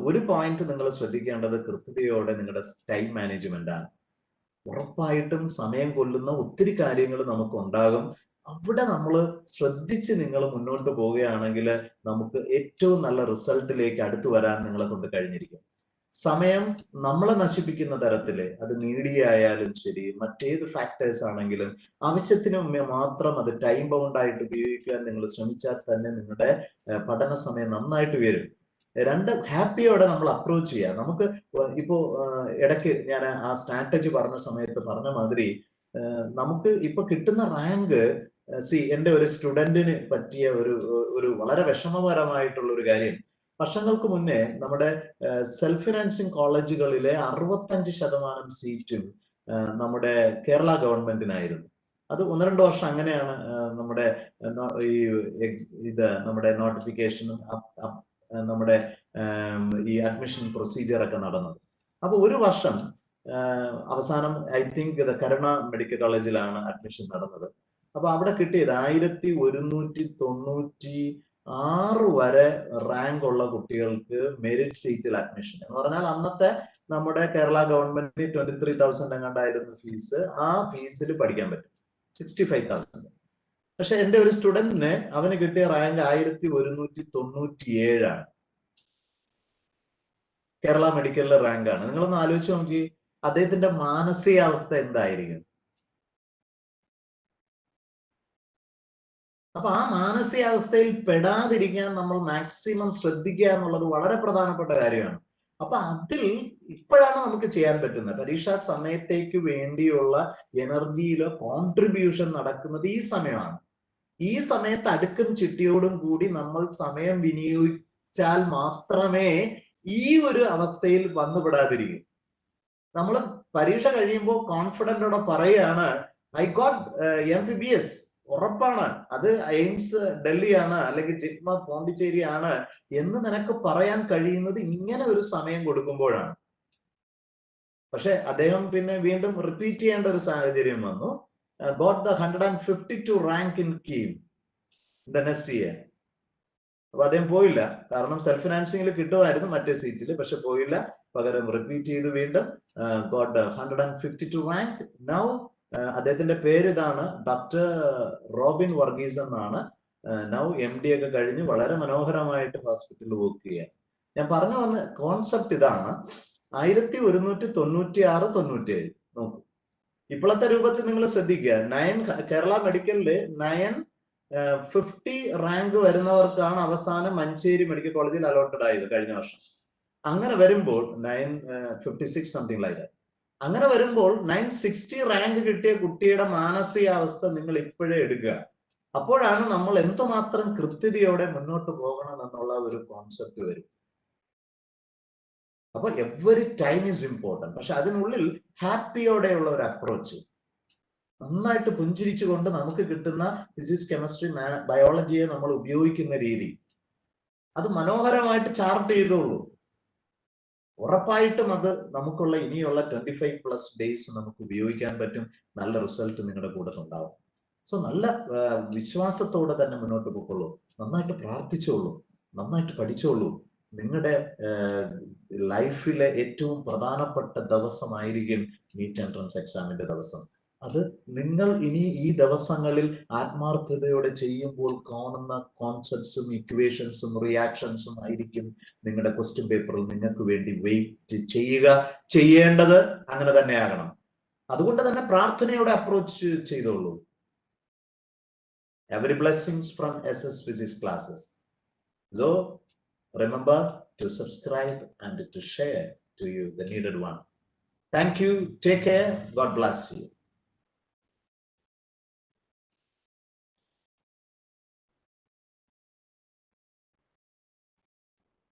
ഒരു പോയിന്റ് നിങ്ങൾ ശ്രദ്ധിക്കേണ്ടത് കൃത്യതയോടെ നിങ്ങളുടെ ടൈം മാനേജ്മെന്റ് ആണ്. ഉറപ്പായിട്ടും സമയം കൊല്ലുന്ന ഒത്തിരി കാര്യങ്ങൾ നമുക്ക് ഉണ്ടാകും. അവിടെ നമ്മൾ ശ്രദ്ധിച്ച് നിങ്ങൾ മുന്നോട്ട് പോവുകയാണെങ്കിൽ നമുക്ക് ഏറ്റവും നല്ല റിസൾട്ടിലേക്ക് അടുത്തു വരാൻ നിങ്ങളെ കൊണ്ട് കഴിഞ്ഞിരിക്കും. സമയം നമ്മളെ നശിപ്പിക്കുന്ന തരത്തില്, അത് മീഡിയ ആയാലും ശരി, മറ്റേത് ഫാക്ടേഴ്സ് ആണെങ്കിലും ആവശ്യത്തിന് മാത്രം അത് ടൈം ബൗണ്ട് ആയിട്ട് ഉപയോഗിക്കാൻ നിങ്ങൾ ശ്രമിച്ചാൽ തന്നെ നിങ്ങളുടെ പഠന സമയം നന്നായിട്ട് ഉയരും. രണ്ട്, ഹാപ്പിയോടെ നമ്മൾ അപ്രോച്ച് ചെയ്യുക. നമുക്ക് ഇപ്പോ ഇടയ്ക്ക് ഞാൻ ആ സ്ട്രാറ്റജി പറഞ്ഞ സമയത്ത് പറഞ്ഞ മാതിരി നമുക്ക് ഇപ്പൊ കിട്ടുന്ന റാങ്ക്, എന്റെ ഒരു സ്റ്റുഡന്റിന് പറ്റിയ ഒരു വളരെ വിഷമകരമായിട്ടുള്ള ഒരു കാര്യം, വർഷങ്ങൾക്ക് മുന്നേ നമ്മുടെ സെൽഫ് ഫിനാൻസിങ് കോളേജുകളിലെ 65% സീറ്റും നമ്മുടെ കേരള ഗവൺമെന്റിനായിരുന്നു. അത് 1-2 വർഷം അങ്ങനെയാണ് നമ്മുടെ ഈ നമ്മുടെ നോട്ടിഫിക്കേഷനും നമ്മുടെ ഈ അഡ്മിഷൻ പ്രൊസീജിയർ ഒക്കെ നടന്നത്. അപ്പൊ ഒരു വർഷം അവസാനം ഐ തിങ്ക് കരുണ മെഡിക്കൽ കോളേജിലാണ് അഡ്മിഷൻ നടന്നത്. അപ്പൊ അവിടെ കിട്ടിയത് 1196 വരെ റാങ്ക് ഉള്ള കുട്ടികൾക്ക് മെറിറ്റ് സീറ്റിൽ അഡ്മിഷൻ. എന്ന് പറഞ്ഞാൽ അന്നത്തെ നമ്മുടെ കേരള ഗവൺമെന്റ് 23,000 എങ്ങാണ്ടായിരുന്നു ഫീസ്. ആ ഫീസിൽ പഠിക്കാൻ പറ്റും, 65,000. പക്ഷെ എന്റെ ഒരു സ്റ്റുഡന്റിന് അവന് കിട്ടിയ റാങ്ക് 1197 ആണ്. കേരള മെഡിക്കലിലെ റാങ്ക് ആണ്. നിങ്ങളൊന്ന് ആലോചിച്ച് നോക്കി, അദ്ദേഹത്തിന്റെ മാനസികാവസ്ഥ എന്തായിരിക്കും? അപ്പൊ ആ മാനസികാവസ്ഥയിൽ പെടാതിരിക്കാൻ നമ്മൾ മാക്സിമം ശ്രദ്ധിക്കുക എന്നുള്ളത് വളരെ പ്രധാനപ്പെട്ട കാര്യമാണ്. അപ്പൊ അതിൽ ഇപ്പോഴാണ് നമുക്ക് ചെയ്യാൻ പറ്റുന്നത്. പരീക്ഷാ സമയത്തേക്ക് വേണ്ടിയുള്ള എനർജിയിലോ കോൺട്രിബ്യൂഷൻ നടക്കുന്നത് ഈ സമയമാണ്. ഈ സമയത്ത് അടുക്കും ചിട്ടിയോടും കൂടി നമ്മൾ സമയം വിനിയോഗിച്ചാൽ മാത്രമേ ഈ ഒരു അവസ്ഥയിൽ വന്നുപെടാതിരിക്കും. നമ്മൾ പരീക്ഷ കഴിയുമ്പോൾ കോൺഫിഡന്റോടെ പറയുകയാണ്, ഐ ഗോട്ട് MBBS, ഉറപ്പാണ്, അത് എയിംസ് ഡൽഹിയാണ് അല്ലെങ്കിൽ ജിഗ്മ പോണ്ടിച്ചേരി ആണ് എന്ന് നിനക്ക് പറയാൻ കഴിയുന്നത് ഇങ്ങനെ ഒരു സമയം കൊടുക്കുമ്പോഴാണ്. പക്ഷെ അദ്ദേഹം പിന്നെ വീണ്ടും റിപ്പീറ്റ് ചെയ്യേണ്ട ഒരു സാഹചര്യം വന്നു. Got the 152 rank in KEAM the next year. അപ്പൊ അദ്ദേഹം പോയില്ല, കാരണം സെൽഫ് ഫിനാൻസിംഗിൽ കിട്ടുമായിരുന്നു മറ്റേ സീറ്റിൽ, പക്ഷെ പോയില്ല. പകരം റിപ്പീറ്റ് ചെയ്ത് വീണ്ടും ഗോട്ട് 152 റാങ്ക്. നൗ അദ്ദേഹത്തിന്റെ പേര് ഇതാണ്, ഡോക്ടർ റോബിൻ വർഗീസ് എന്നാണ്. നൗ MD ഒക്കെ കഴിഞ്ഞ് വളരെ മനോഹരമായിട്ട് ഹോസ്പിറ്റലിൽ വർക്ക് ചെയ്യാൻ. ഞാൻ പറഞ്ഞു വന്ന കോൺസെപ്റ്റ് ഇതാണ്. 1196-97 നോക്കൂ. ഇപ്പോഴത്തെ രൂപത്തിൽ നിങ്ങൾ ശ്രദ്ധിക്കുക, കേരള മെഡിക്കലില് 950 റാങ്ക് വരുന്നവർക്കാണ് അവസാനം മഞ്ചേരി മെഡിക്കൽ കോളേജിൽ അലോട്ടഡ് ആയത് കഴിഞ്ഞ വർഷം. അങ്ങനെ വരുമ്പോൾ 956 സംതിങ് ലൈക്ക് ദാറ്റ്. അങ്ങനെ വരുമ്പോൾ 960 റാങ്ക് കിട്ടിയ കുട്ടിയുടെ മാനസികാവസ്ഥ നിങ്ങൾ ഇപ്പോഴേ എടുക്കുക. അപ്പോഴാണ് നമ്മൾ എന്തുമാത്രം കൃത്യതയോടെ മുന്നോട്ട് പോകണം എന്നുള്ള ഒരു കോൺസെപ്റ്റ് വരും. അപ്പൊ എവറി ടൈം ഈസ് ഇമ്പോർട്ടൻറ്റ്. പക്ഷെ അതിനുള്ളിൽ ഹാപ്പിയോടെയുള്ള ഒരു അപ്രോച്ച്, നന്നായിട്ട് പുഞ്ചിരിച്ചുകൊണ്ട് നമുക്ക് കിട്ടുന്ന ഫിസിക്സ്, കെമിസ്ട്രി, ബയോളജിയെ നമ്മൾ ഉപയോഗിക്കുന്ന രീതി, അത് മനോഹരമായിട്ട് ചാർട്ട് ചെയ്തോളൂ. ഉറപ്പായിട്ടും അത് നമുക്കുള്ള ഇനിയുള്ള 25+ ഡേയ്സ് നമുക്ക് ഉപയോഗിക്കാൻ പറ്റും. നല്ല റിസൾട്ട് നിങ്ങളുടെ കൂടെ ഉണ്ടാവും. സോ നല്ല വിശ്വാസത്തോടെ തന്നെ മുന്നോട്ട് പോയിക്കോളൂ. നന്നായിട്ട് പ്രാർത്ഥിച്ചോളൂ, നന്നായിട്ട് പഠിച്ചോളൂ. നിങ്ങളുടെ ലൈഫിലെ ഏറ്റവും പ്രധാനപ്പെട്ട ദിവസമായിരിക്കും നീറ്റ് എൻട്രൻസ് എക്സാമിന്റെ ദിവസം. അത് നിങ്ങൾ ഇനി ഈ ദിവസങ്ങളിൽ ആത്മാർത്ഥതയോടെ ചെയ്യുമ്പോൾ കാണുന്ന കോൺസെപ്റ്റ്സും ഇക്വേഷൻസും റിയാക്ഷൻസും ആയിരിക്കും നിങ്ങളുടെ ക്വസ്റ്റ്യൻ പേപ്പറിൽ നിങ്ങൾക്ക് വേണ്ടി വെയിറ്റ് ചെയ്യേണ്ടത്. അങ്ങനെ തന്നെ ആകണം. അതുകൊണ്ട് തന്നെ പ്രാർത്ഥനയോടെ അപ്രോച്ച് ചെയ്തോളൂ. Every blessings from SS Physics classes. So remember to subscribe and to share to you the needed one. Thank you. Take care. God bless you.